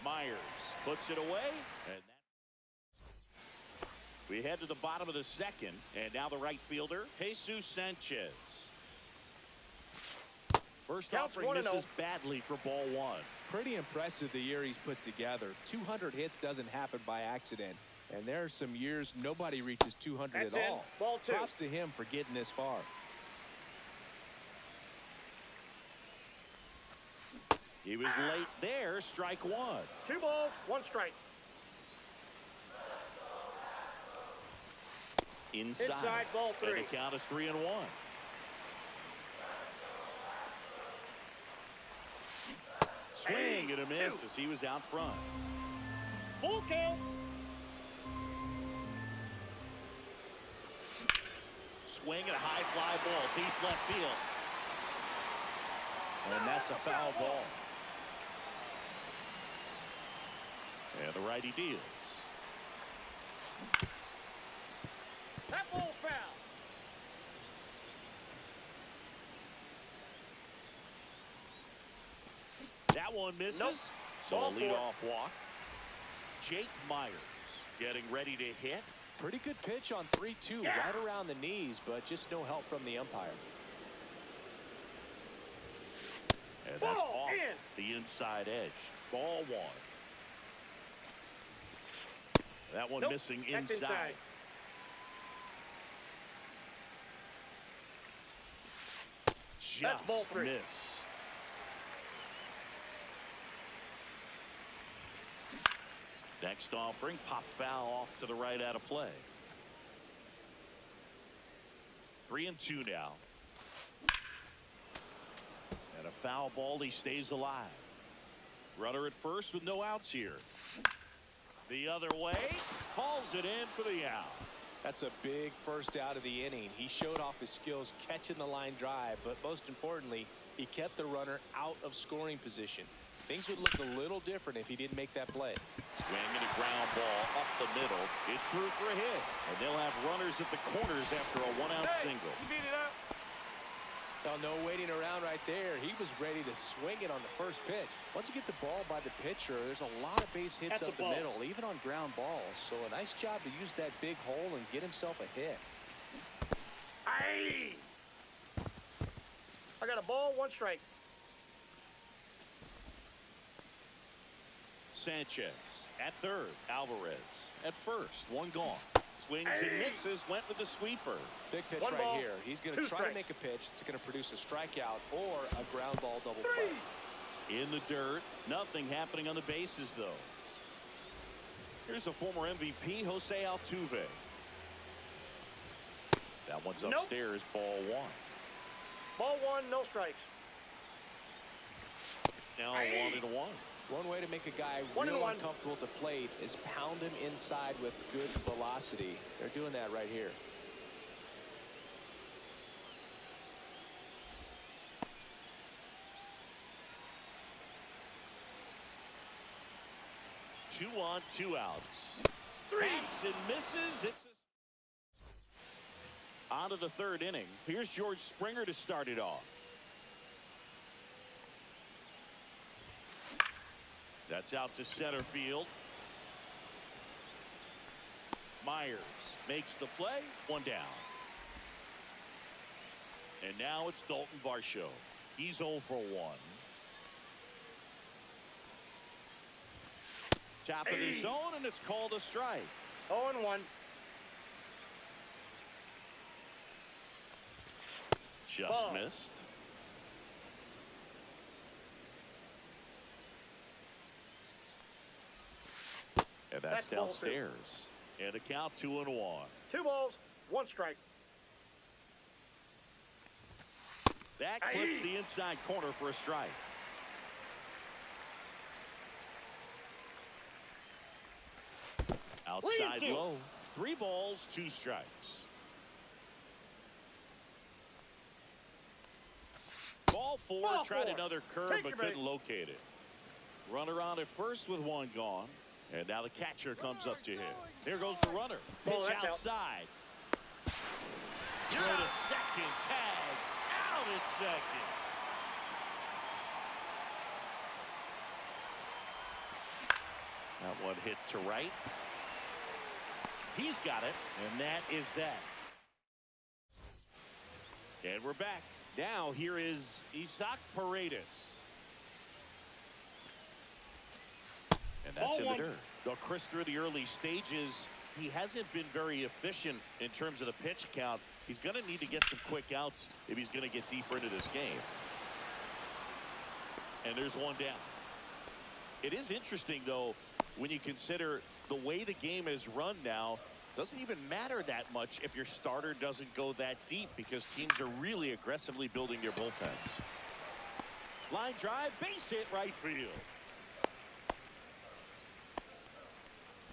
Myers puts it away. And we head to the bottom of the second. And now the right fielder, Jesus Sanchez. First offering misses badly for ball 1. Pretty impressive the year he's put together. 200 hits doesn't happen by accident. And there are some years nobody reaches 200 at all. Ball 2. Props to him for getting this far. He was late there. Strike 1. 2 balls, 1 strike. Inside ball 3. And the count is 3-1. Swing and a miss as he was out front. Full count. Swing and a high fly ball deep left field. And that's a foul ball. And the righty deals. That ball's foul. That one misses. Nope. So a leadoff walk. Jake Myers getting ready to hit. Pretty good pitch on 3-2, right around the knees, but just no help from the umpire. And that's off the inside edge. Ball 1. That one missing inside. That's ball 3. Missed. Next offering, pop foul off to the right out of play. 3-2 now. And a foul ball, he stays alive. Runner at first with no outs here. The other way, hauls it in for the out. That's a big first out of the inning. He showed off his skills catching the line drive, but most importantly, he kept the runner out of scoring position. Things would look a little different if he didn't make that play. Swinging a ground ball up the middle. It's through for a hit. And they'll have runners at the corners after a one-out single. You beat it up. Now, no waiting around right there. He was ready to swing it on the first pitch. Once you get the ball by the pitcher, there's a lot of base hits up the middle, even on ground balls. So a nice job to use that big hole and get himself a hit. Aye. I got a ball, 1 strike. Sanchez at third. Alvarez at first. 1 gone. Swings and misses. Went with the sweeper. Big pitch One right ball, here. He's going to try to make a pitch that's going to produce a strikeout or a ground ball double play. In the dirt. Nothing happening on the bases, though. Here's the former MVP, Jose Altuve. That one's upstairs. Ball 1. Ball 1, no strikes. Now 1-1. One way to make a guy 1-1. real uncomfortable at the plate is pound him inside with good velocity. They're doing that right here. Two on, 2 outs. Hanks and misses. It's on to the 3rd inning. Here's George Springer to start it off. That's out to center field. Myers makes the play. 1 down. And now it's Dalton Varsho. He's 0 for 1. Top of the zone, and it's called a strike. 0-1. Just missed. And that's downstairs. And a count 2-1. 2 balls, 1 strike. That clips the inside corner for a strike. Outside low. 3 balls, 2 strikes. Ball 4. Tried another curve but couldn't locate it. Runner on at first with 1 gone. And now the catcher comes up to him. There goes the runner. Pitch outside. You're at a second. Tag. Out at second. That one hit to right. He's got it. And that is that. And we're back. Now here is Isaac Paredes. And that's in the dirt. Though Chris, through the early stages, he hasn't been very efficient in terms of the pitch count. He's going to need to get some quick outs if he's going to get deeper into this game. And there's 1 down. It is interesting, though, when you consider the way the game is run now. Doesn't even matter that much if your starter doesn't go that deep because teams are really aggressively building their bullpens. Line drive, base hit, right field.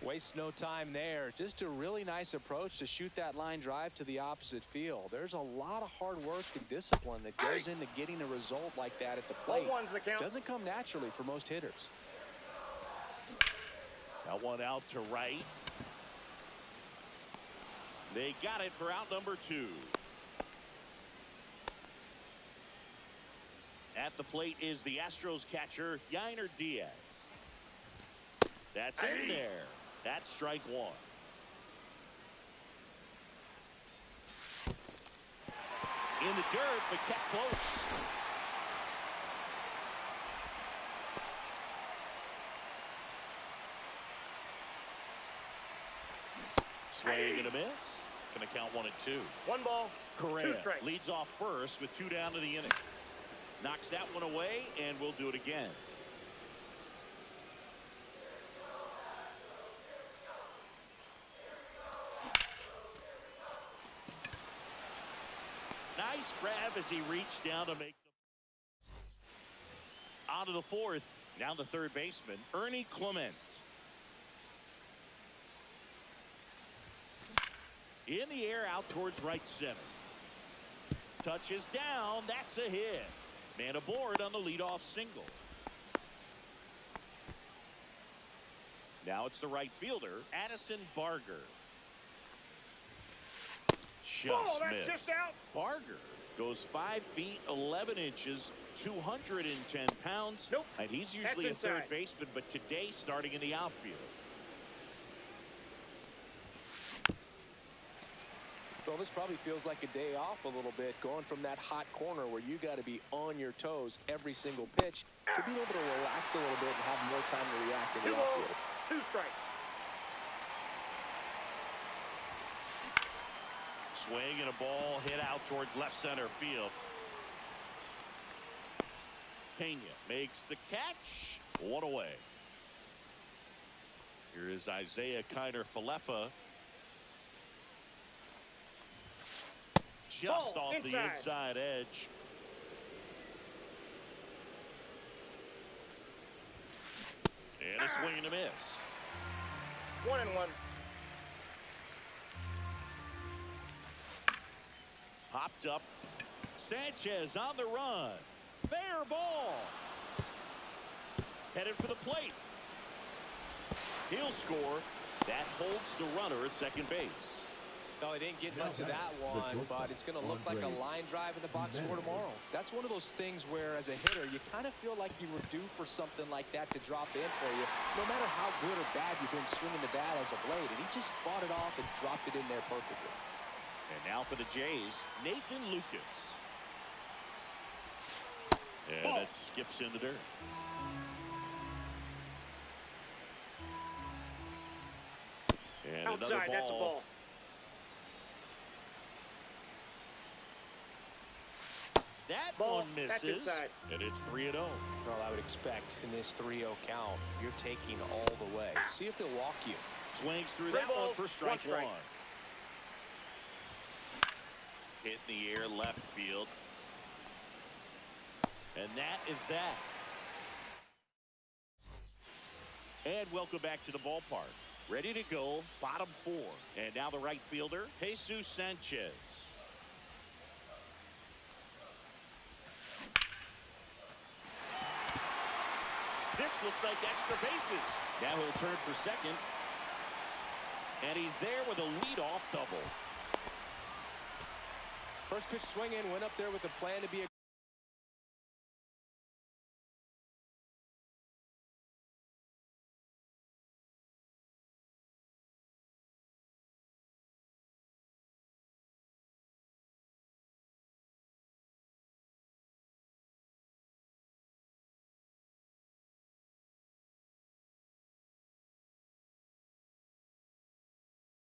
Waste no time there. Just a really nice approach to shoot that line drive to the opposite field. There's a lot of hard work and discipline that goes into getting a result like that at the plate. Doesn't come naturally for most hitters. That one out to right. They got it for out number 2. At the plate is the Astros catcher, Yainer Diaz. That's in there. That's strike 1. In the dirt, but kept close. Swing and a miss. Going to count 1 and 2. 1 ball, 2 strikes. Leads off first with 2 down to the inning. Knocks that one away, and we'll do it again. Nice grab as he reached down to make the... On to the 4th. Now the 3rd baseman, Ernie Clement. In the air out towards right center. Touches down. That's a hit. Man aboard on the leadoff single. Now it's the right fielder, Addison Barger. Just missed. Just out. Barger goes 5 feet 11 inches, 210 pounds. Nope. And he's usually a That's third inside. baseman, but today starting in the outfield. Well, this probably feels like a day off a little bit, going from that hot corner where you got to be on your toes every single pitch to being able to relax a little bit and have more time to react in the 2-0, outfield. 2 strikes. Swing and a ball hit out towards left center field. Pena makes the catch. 1 away. Here is Isaiah Kiner-Falefa. Just off the inside edge. And a swing and a miss. 1-1. Popped up. Sanchez on the run. Fair ball. Headed for the plate. He'll score. That holds the runner at second base. No, he didn't get much of that one, but it's going to look like a line drive in the box score tomorrow. That's one of those things where, as a hitter, you kind of feel like you were due for something like that to drop in for you, no matter how good or bad you've been swinging the bat as of late. And he just fought it off and dropped it in there perfectly. And now for the Jays, Nathan Lucas. And that skips in the dirt. And Outside, another ball. that's a ball. That Ball. one That's misses. inside. And it's 3-0. Well, I would expect in this 3-0 count, you're taking all the way. See if he'll walk you. Swings through Three that balls, one for strike 1 strike. one. Hit in the air left field. And that is that. And welcome back to the ballpark. Ready to go, bottom 4. And now the right fielder, Jesus Sanchez. This looks like extra bases. Now he'll turn for second. And he's there with a leadoff double. First pitch swing in, went up there with a plan to be a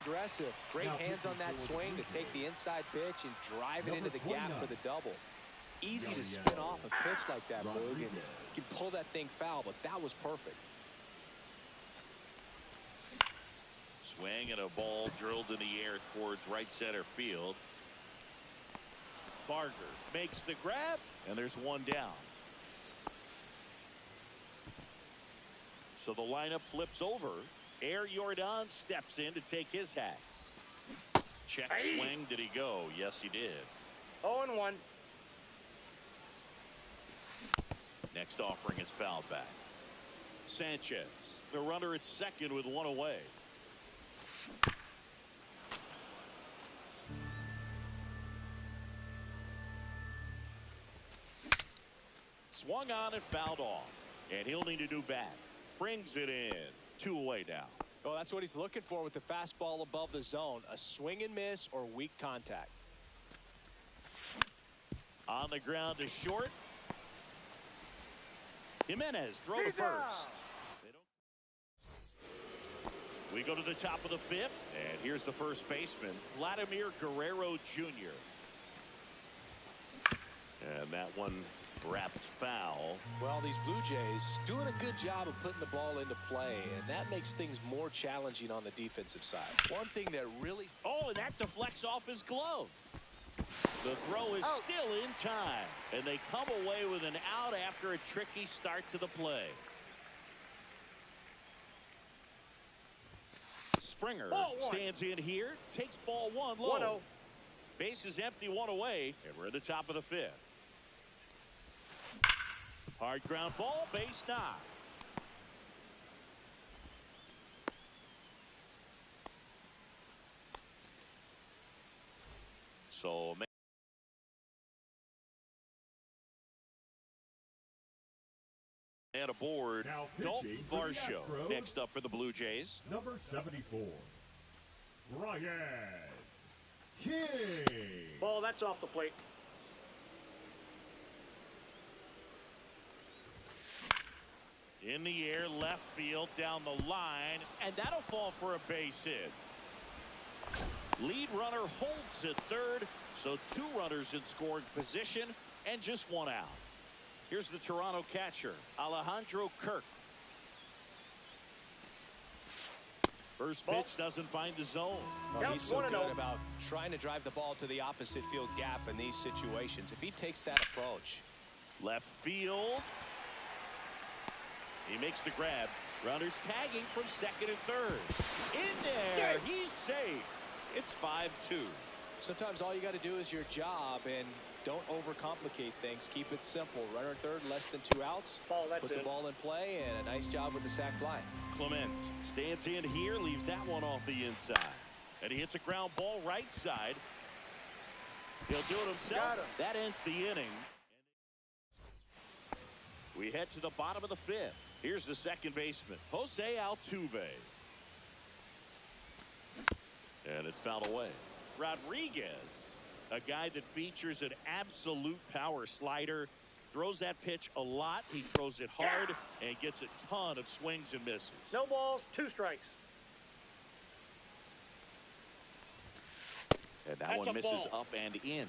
aggressive. Great hands on that swing to take the inside pitch and drive it into the gap for the double. It's easy to spin off a pitch like that, Boog, and you can pull that thing foul, but that was perfect. Swing and a ball drilled in the air towards right center field. Barger makes the grab, and there's one down. So the lineup flips over. Air Jordan steps in to take his hacks. Check swing. Did he go? Yes, he did. 0-1. Next offering is fouled back. Sanchez, the runner at second with 1 away. Swung on and fouled off. And he'll need a new bat. Brings it in. 2 away now. Oh, that's what he's looking for with the fastball above the zone. A swing and miss or weak contact. On the ground to short. Jimenez throw to first. We go to the top of the 5th. And here's the first baseman, Vladimir Guerrero Jr. And that one wrapped foul. Well, these Blue Jays doing a good job of putting the ball into play, and that makes things more challenging on the defensive side. One thing that really... Oh, and that deflects off his glove. The throw is still in time, and they come away with an out after a tricky start to the play. Springer Ball one. stands in here, takes ball one low. 1-0. Base is empty, one away, and we're at the top of the fifth. Hard ground ball, base knock. So man aboard. Now Dalton pitching for the Varsho Astros, next up for the Blue Jays. number 74, Brian King. Ball, that's off the plate. In the air, left field, down the line, and that'll fall for a base hit. Lead runner holds at third, so 2 runners in scoring position and just 1 out. Here's the Toronto catcher, Alejandro Kirk. First pitch doesn't find the zone. Well, he's so good about trying to drive the ball to the opposite field gap in these situations. If he takes that approach. Left field. He makes the grab. Runners tagging from second and third. In there. He's safe. It's 5-2. Sometimes all you got to do is your job and don't overcomplicate things. Keep it simple. Runner third, less than 2 outs. Put the ball in play, and a nice job with the sac fly. Clement stands in here, leaves that one off the inside. And he hits a ground ball right side. He'll do it himself. That ends the inning. We head to the bottom of the fifth. Here's the second baseman, Jose Altuve. And it's fouled away. Rodriguez, a guy that features an absolute power slider. Throws that pitch a lot. He throws it hard and gets a ton of swings and misses. No balls, 2 strikes. And that one misses up and in.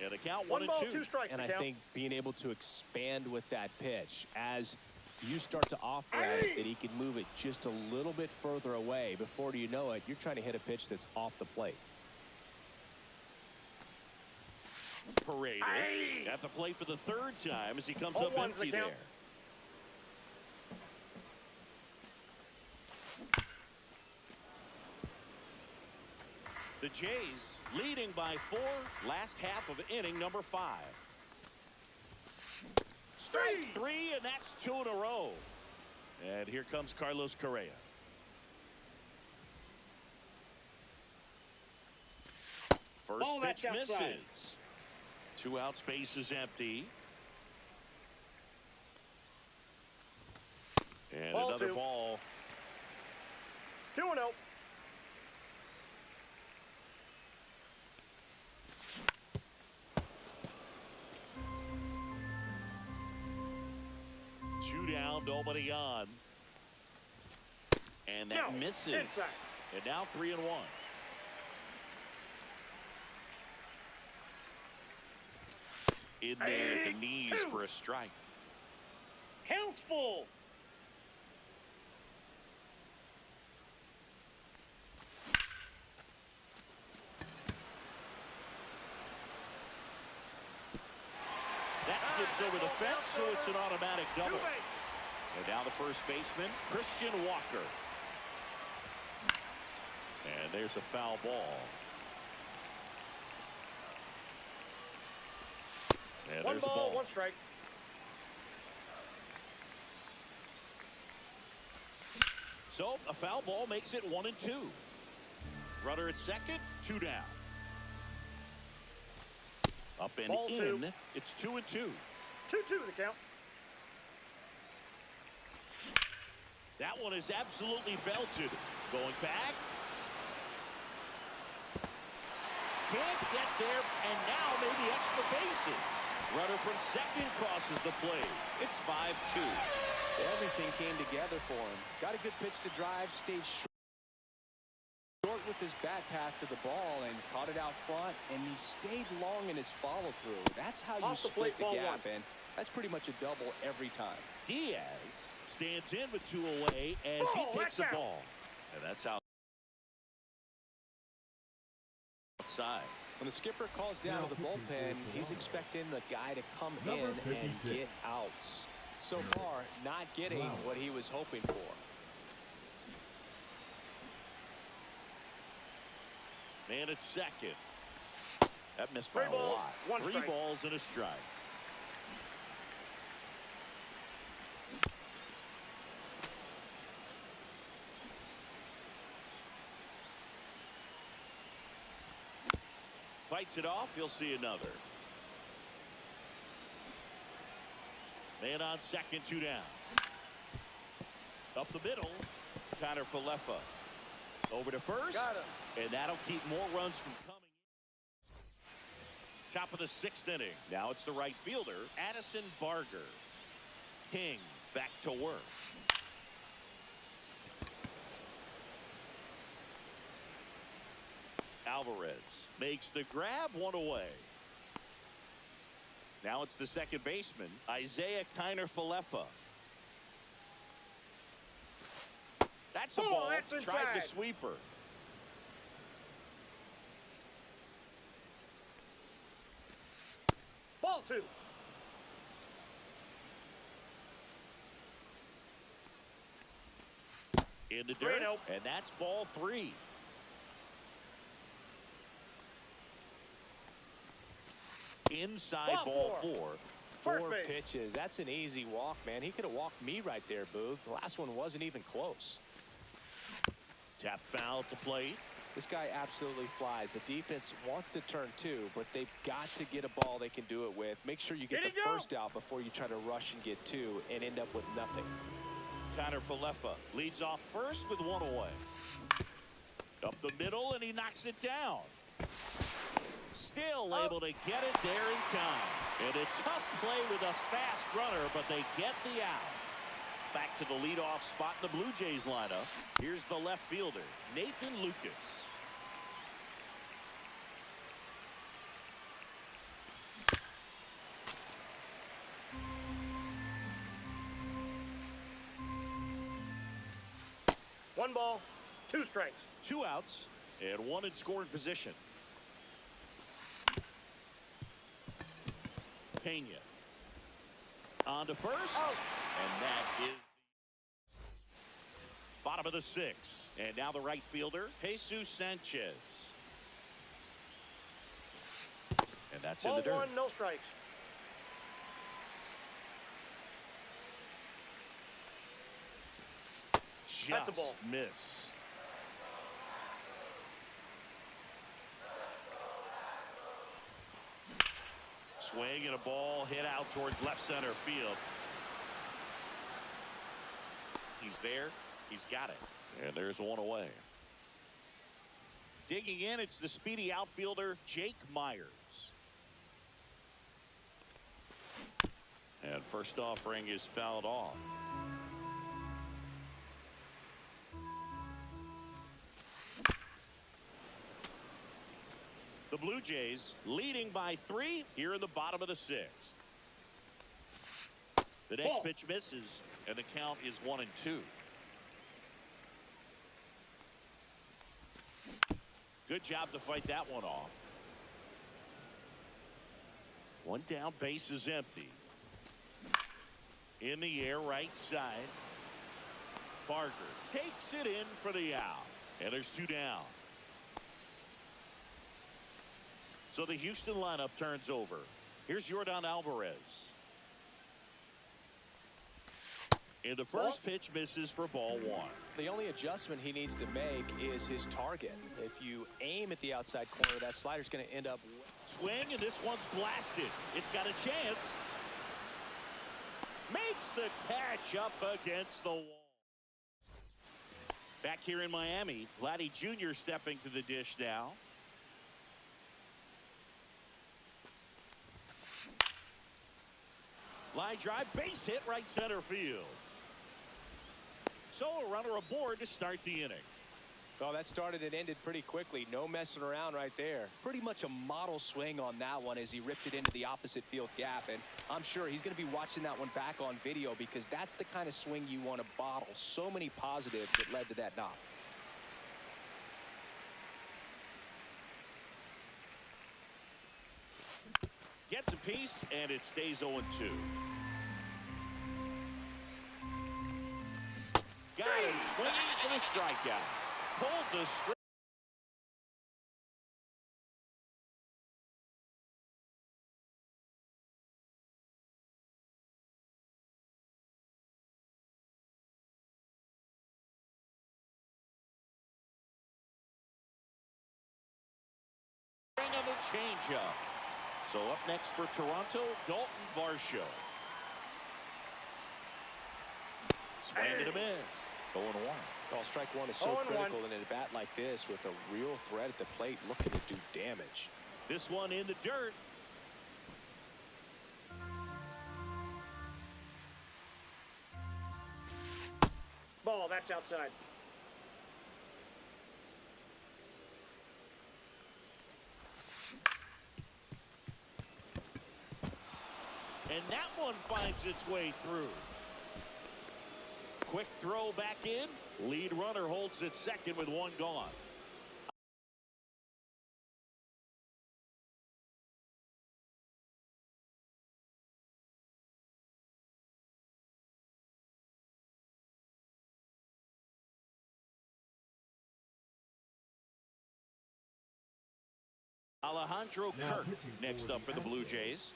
And the count 1 and 2. 2 strikes. And I think being able to expand with that pitch as you start to offer at it that he can move it just a little bit further away. Before you know it, you're trying to hit a pitch that's off the plate. Paredes at the plate for the 3rd time as he comes up empty there. The Jays leading by 4, last half of inning number 5. Strike 3, and that's 2 in a row. And here comes Carlos Correa. First pitch misses. 2 outs, base is empty. And another ball. 2-0. Two down, nobody on. And that misses. And now 3-1. In there at the knees for a strike. Count's full. That skips over the fence, so it's an automatic double. And now the first baseman, Christian Walker. And there's a foul ball. And 1 there's ball, the ball. 1 strike. So a foul ball makes it 1 and 2. Runner at second, 2 down. Up and Ball in. 2. It's 2 and 2. 2-2 the count. That one is absolutely belted. Going back. Can't get there, and now maybe extra bases. Runner from second crosses the plate. It's 5-2. Everything came together for him. Got a good pitch to drive, stayed short with his bat path to the ball and caught it out front, and he stayed long in his follow-through. That's how you split the gap, and that's pretty much a double every time. Diaz stands in with 2 away as he takes the ball. And that's out. Outside. When the skipper calls down to the bullpen, he's expecting the guy to come in and get outs. So far, not getting what he was hoping for. Man at second. That missed by a lot. 3 balls and a strike. Fights it off. He'll see another. Man on second, 2 down. Up the middle. Connor Falefa. Over to first. And that'll keep more runs from coming in. Top of the 6th inning. Now it's the right fielder, Addison Barger. King back to work. Alvarez makes the grab, 1 away. Now it's the second baseman, Isaiah Kiner Falefa. That's a ball. Tried the sweeper. Ball 2. In the dirt, and that's ball 3. Inside ball 4. 4 pitches. That's an easy walk, man. He could have walked me right there, Boog. The last one wasn't even close. Tap foul at the plate. This guy absolutely flies. The defense wants to turn 2, but they've got to get a ball they can do it with. Make sure you get the first out before you try to rush and get 2 and end up with nothing. Connor Falefa leads off first with 1 away. Up the middle, and he knocks it down. Still able to get it there in time. And a tough play with a fast runner, but they get the out. Back to the leadoff spot in the Blue Jays lineup. Here's the left fielder, Nathan Lucas. One ball, 2 strikes. 2 outs, and 1 in scoring position. Pena on to first, and that is bottom of the 6th. And now the right fielder, Jesus Sanchez, and that's in the dirt. Ball 1, no strikes. That's a ball. Missed. Swing and a ball hit out towards left center field. He's there. He's got it. And there's 1 away. Digging in, it's the speedy outfielder, Jake Myers. And first offering is fouled off. The Blue Jays leading by 3 here in the bottom of the 6th. The next pitch misses, and the count is 1-2. Good job to fight that one off. 1 down, base is empty. In the air, right side. Barger takes it in for the out, and there's 2 down. So the Houston lineup turns over. Here's Yordan Alvarez. And the first pitch misses for ball 1. The only adjustment he needs to make is his target. If you aim at the outside corner, that slider's going to end up. Swing, and this one's blasted. It's got a chance. Makes the catch up against the wall. Back here in Miami, Vladdy Jr. stepping to the dish now. Line drive, base hit, right center field. So a runner aboard to start the inning. Well, that started and ended pretty quickly. No messing around right there. Pretty much a model swing on that one as he ripped it into the opposite field gap. And I'm sure he's going to be watching that one back on video because that's the kind of swing you want to bottle. So many positives that led to that knock. Gets a piece, and it stays 0-2. Got him swinging for the strikeout. Pulled the strike. swing on the changeup. So up next for Toronto, Dalton Varsho. Swing and a miss. 0-1. Well, strike one is so critical in a bat like this with a real threat at the plate looking to do damage. This one in the dirt. Ball, that's outside. And that one finds its way through. Quick throw back in. Lead runner holds it second with one gone. Alejandro Kirk next up for the Blue Jays.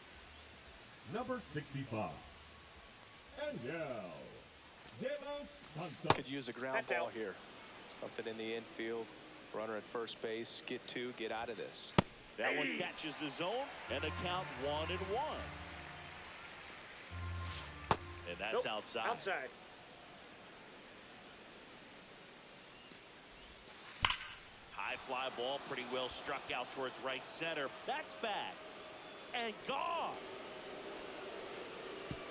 Number 65. And now, De Los Santos. Could use a ground ball here. Something in the infield. Runner at first base. Get two. Get out of this. That one catches the zone and a count 1-1. And that's outside. Outside. High fly ball, pretty well struck out towards right center. That's back and gone.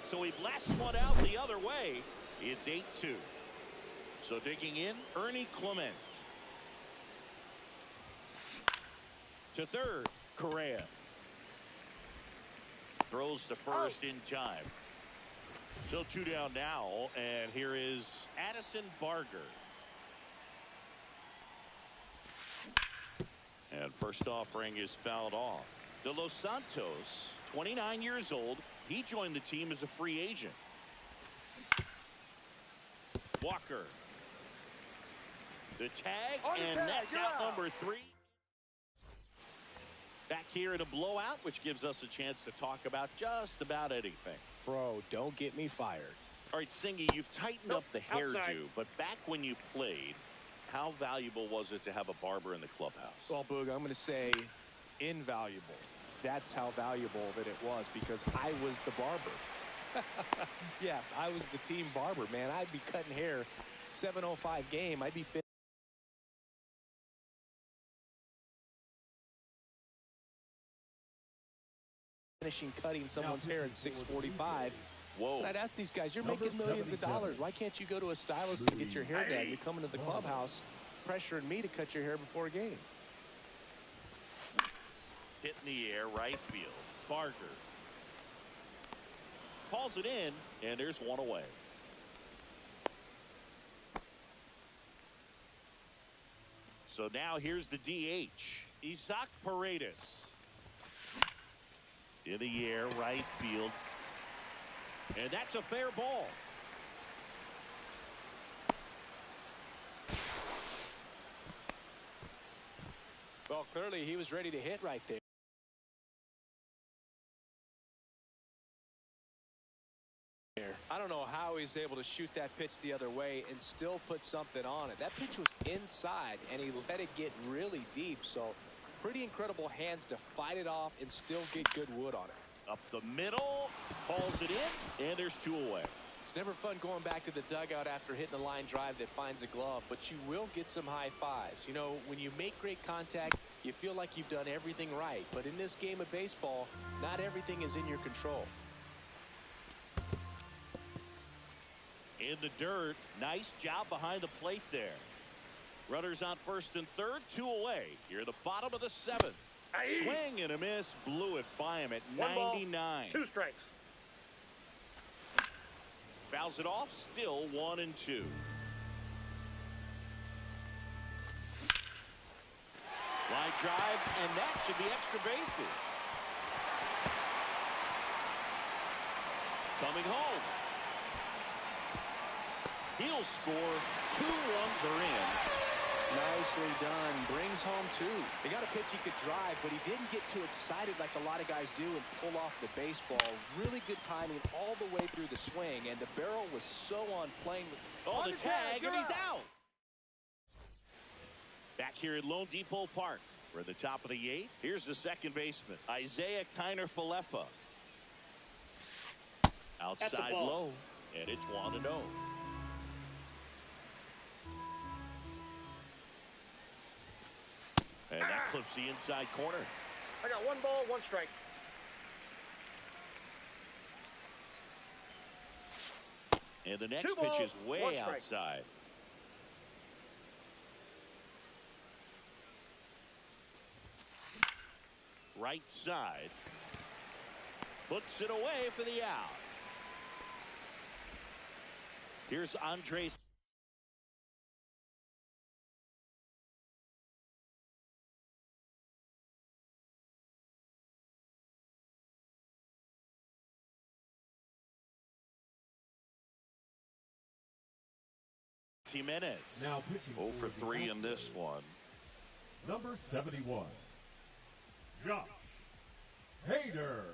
So he blasts one out the other way. It's 8-2. So digging in, Ernie Clement. To third, Correa. Throws to first in time. So 2 down now, and here is Addison Barger. And first offering is fouled off. De Los Santos, 29 years old. He joined the team as a free agent. Walker. The tag, and that's out number 3. Back here in a blowout, which gives us a chance to talk about just about anything. Bro, don't get me fired. All right, Singy, you've tightened up the hairdo, but back when you played, how valuable was it to have a barber in the clubhouse? Well, Boog, I'm going to say invaluable. That's how valuable that it was because I was the barber. Yes, I was the team barber, man. I'd be cutting hair 7:05 game. I'd be finishing cutting someone's hair at 6:45. Whoa. And I'd ask these guys, you're making millions of dollars. Why can't you go to a stylist to get your hair done? You come into the clubhouse pressuring me to cut your hair before a game. Hit in the air, right field. Barger. Calls it in, and there's one away. So now here's the DH. Isaac Paredes. In the air, right field. And that's a fair ball. Well, clearly he was ready to hit right there. I don't know how he's able to shoot that pitch the other way and still put something on it. That pitch was inside, and he let it get really deep. So pretty incredible hands to fight it off and still get good wood on it. Up the middle, hauls it in, and there's 2 away. It's never fun going back to the dugout after hitting a line drive that finds a glove, but you will get some high fives. You know, when you make great contact, you feel like you've done everything right. But in this game of baseball, not everything is in your control. In the dirt, nice job behind the plate there. Runners on first and third, 2 away. Here the bottom of the 7th. Swing and a miss, blew it by him at 99. 2 strikes. Fouls it off, still 1-2. Line drive, and that should be extra bases. Coming home. He'll score. 2 runs are in. Nicely done. Brings home 2. They got a pitch he could drive, but he didn't get too excited like a lot of guys do and pull off the baseball. Really good timing all the way through the swing, and the barrel was so on plane with oh, the tag, and he's out. Back here at Lone Depot Park, We're at the top of the 8th. Here's the second baseman, Isaiah Kiner-Falefa. Outside low, and it's 1-0. And that clips the inside corner. I got 1 ball, 1 strike. And the next pitch is way outside. Right side. Puts it away for the out. Here's Andres. Jimenez. Now pitching 0 for 3 in this one. Number 71, Josh Hader.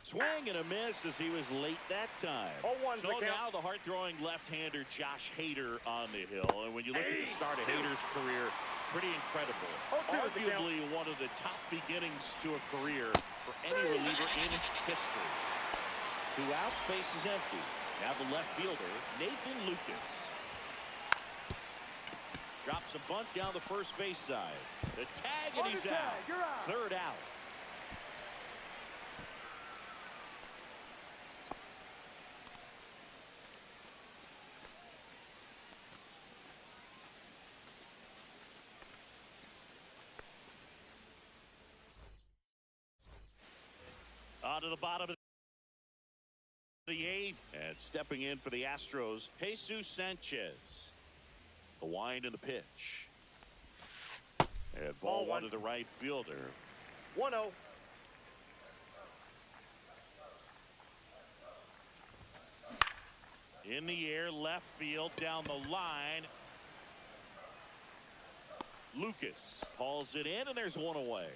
Swing and a miss as he was late that time. 0-1's so now the hard-throwing left-hander Josh Hader on the hill. And when you look at the start of Hader's career, pretty incredible. Arguably one of the top beginnings to a career for any reliever in history. 2 outs, base is empty. Now the left fielder, Nathan Lucas. Drops a bunt down the first base side. The tag, and he's out. Third out. On to the bottom of the 8th, and stepping in for the Astros, Jesus Sanchez. The wind and the pitch. And ball 1 to the right fielder. 1-0. In the air, left field, down the line. Lucas hauls it in, and there's 1 away.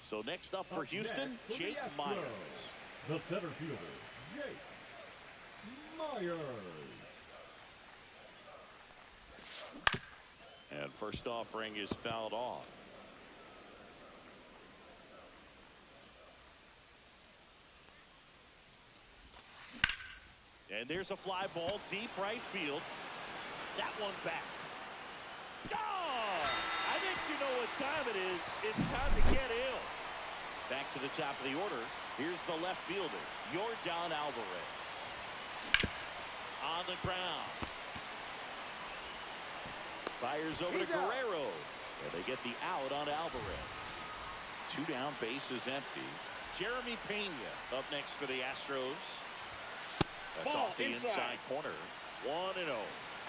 So next up for Houston, Jake Myers. The center fielder, Jake Myers. And first offering is fouled off. And there's a fly ball deep right field. That one back. Oh! I think you know what time it is. It's time to get ill. Back to the top of the order. Here's the left fielder, Yordan Alvarez. On the ground. Fires over to Guerrero. And they get the out on Alvarez. 2 down, base is empty. Jeremy Pena up next for the Astros. That's off the inside corner. 1-0.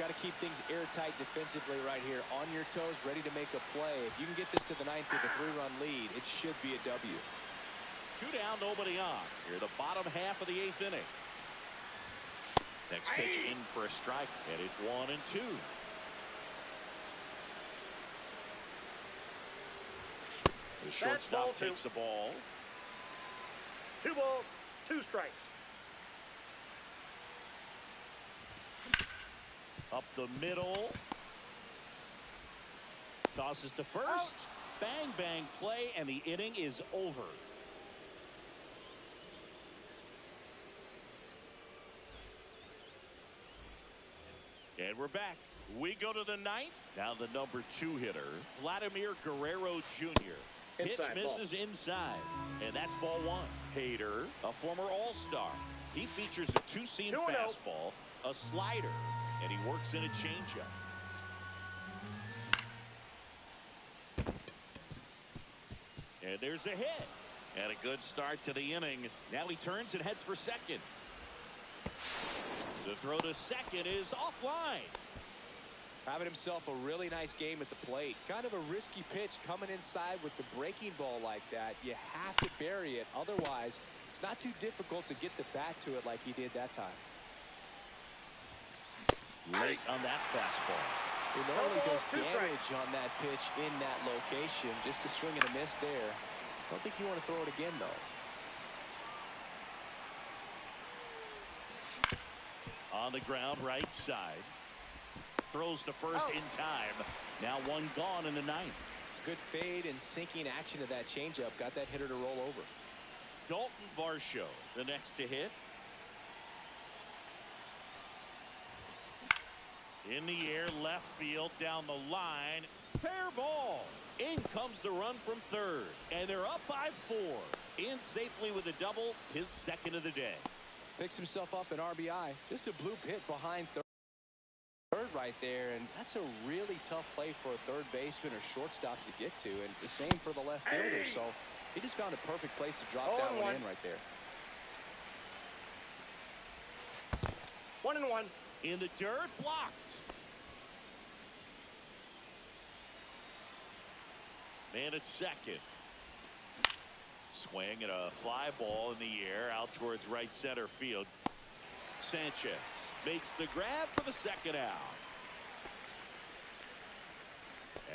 Got to keep things airtight defensively right here. On your toes, ready to make a play. If you can get this to the 9th with a 3-run lead, it should be a W. 2 down, nobody on. Here, the bottom half of the 8th inning. Next pitch in for a strike, and it's 1-2. The shortstop takes the ball. 2 balls, 2 strikes. Up the middle. Tosses to first. Out. Bang, bang play, and the inning is over. And we're back. We go to the 9th. Now the number 2 hitter, Vladimir Guerrero Jr. Pitch misses inside. And that's ball 1. Hader, a former All-Star. He features a 2-seam fastball, a slider, and he works in a changeup. And there's a hit. And a good start to the inning. Now he turns and heads for second. The throw to second is offline. Having himself a really nice game at the plate. Kind of a risky pitch coming inside with the breaking ball like that. You have to bury it. Otherwise, it's not too difficult to get the bat to it like he did that time. Late on that fastball. He normally does damage on that pitch in that location. Just a swing and a miss there. I don't think you want to throw it again, though. On the ground, right side. throws to first in time. Now one gone in the ninth. Good fade and sinking action of that changeup got that hitter to roll over. Dalton Varsho, the next to hit. In the air, left field, down the line. Fair ball. In comes the run from third. And they're up by 4. In safely with a double, his second of the day. Picks himself up an RBI. Just a bloop hit behind third right there. And that's a really tough play for a third baseman or shortstop to get to. And the same for the left fielder. So he just found a perfect place to drop that one in right there. 1-1. In the dirt, blocked. Man at second. Swing and a fly ball in the air out towards right center field. Sanchez makes the grab for the second out.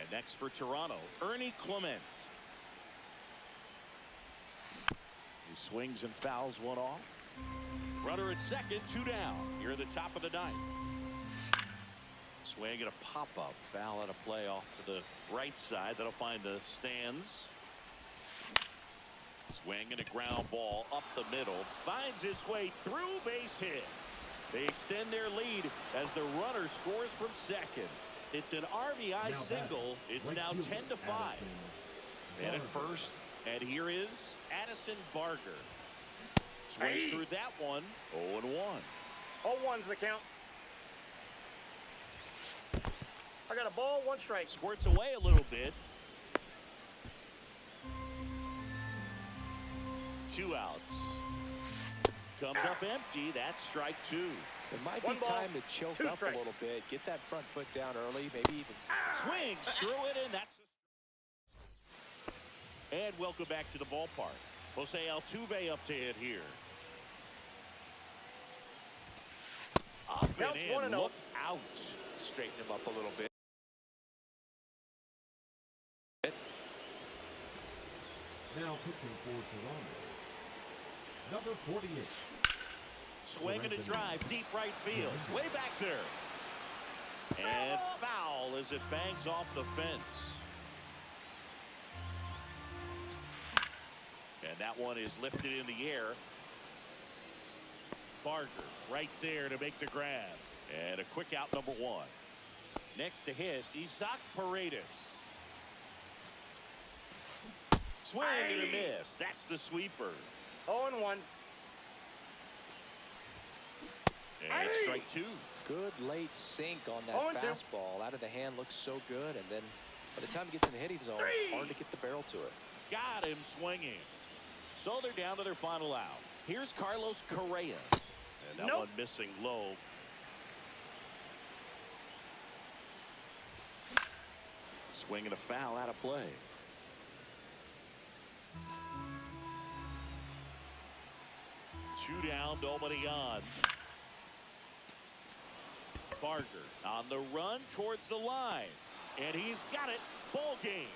And next for Toronto, Ernie Clement. He swings and fouls one off. Runner at second, 2 down. Here at the top of the ninth. Swing and a pop-up. Foul out of play off to the right side. That'll find the stands. Swing and a ground ball up the middle. Finds its way through, base hit. They extend their lead as the runner scores from second. It's an RBI single. It's now 10-5. And at first, and here is Addison Barger. Swings through that one. 0-1. 0-1's the count. I got a ball, 1 strike. Squirts away a little bit. 2 outs. Comes up empty. That's strike 2. It might be time to choke up a little bit. Get that front foot down early. Maybe even swings through it, and that's. And welcome back to the ballpark. Jose Altuve up to hit here. Up and in. Look out. Straighten him up a little bit. Now pitching for Toronto, number 48. Swing and a drive, deep right field, way back there. And foul as it bangs off the fence. And that one is lifted in the air. Barger right there to make the grab. And a quick out, number 1. Next to hit, Isaac Paredes. Swing and a miss. That's the sweeper. 0-1. And strike 2. Good late sink on that fastball. Out of the hand, looks so good. And then by the time he gets in the hitting zone, hard to get the barrel to it. Got him swinging. So they're down to their final out. Here's Carlos Correa. And that one missing low. Swing and a foul out of play. 2 down, nobody on. Barger on the run towards the line. And he's got it. Ball game.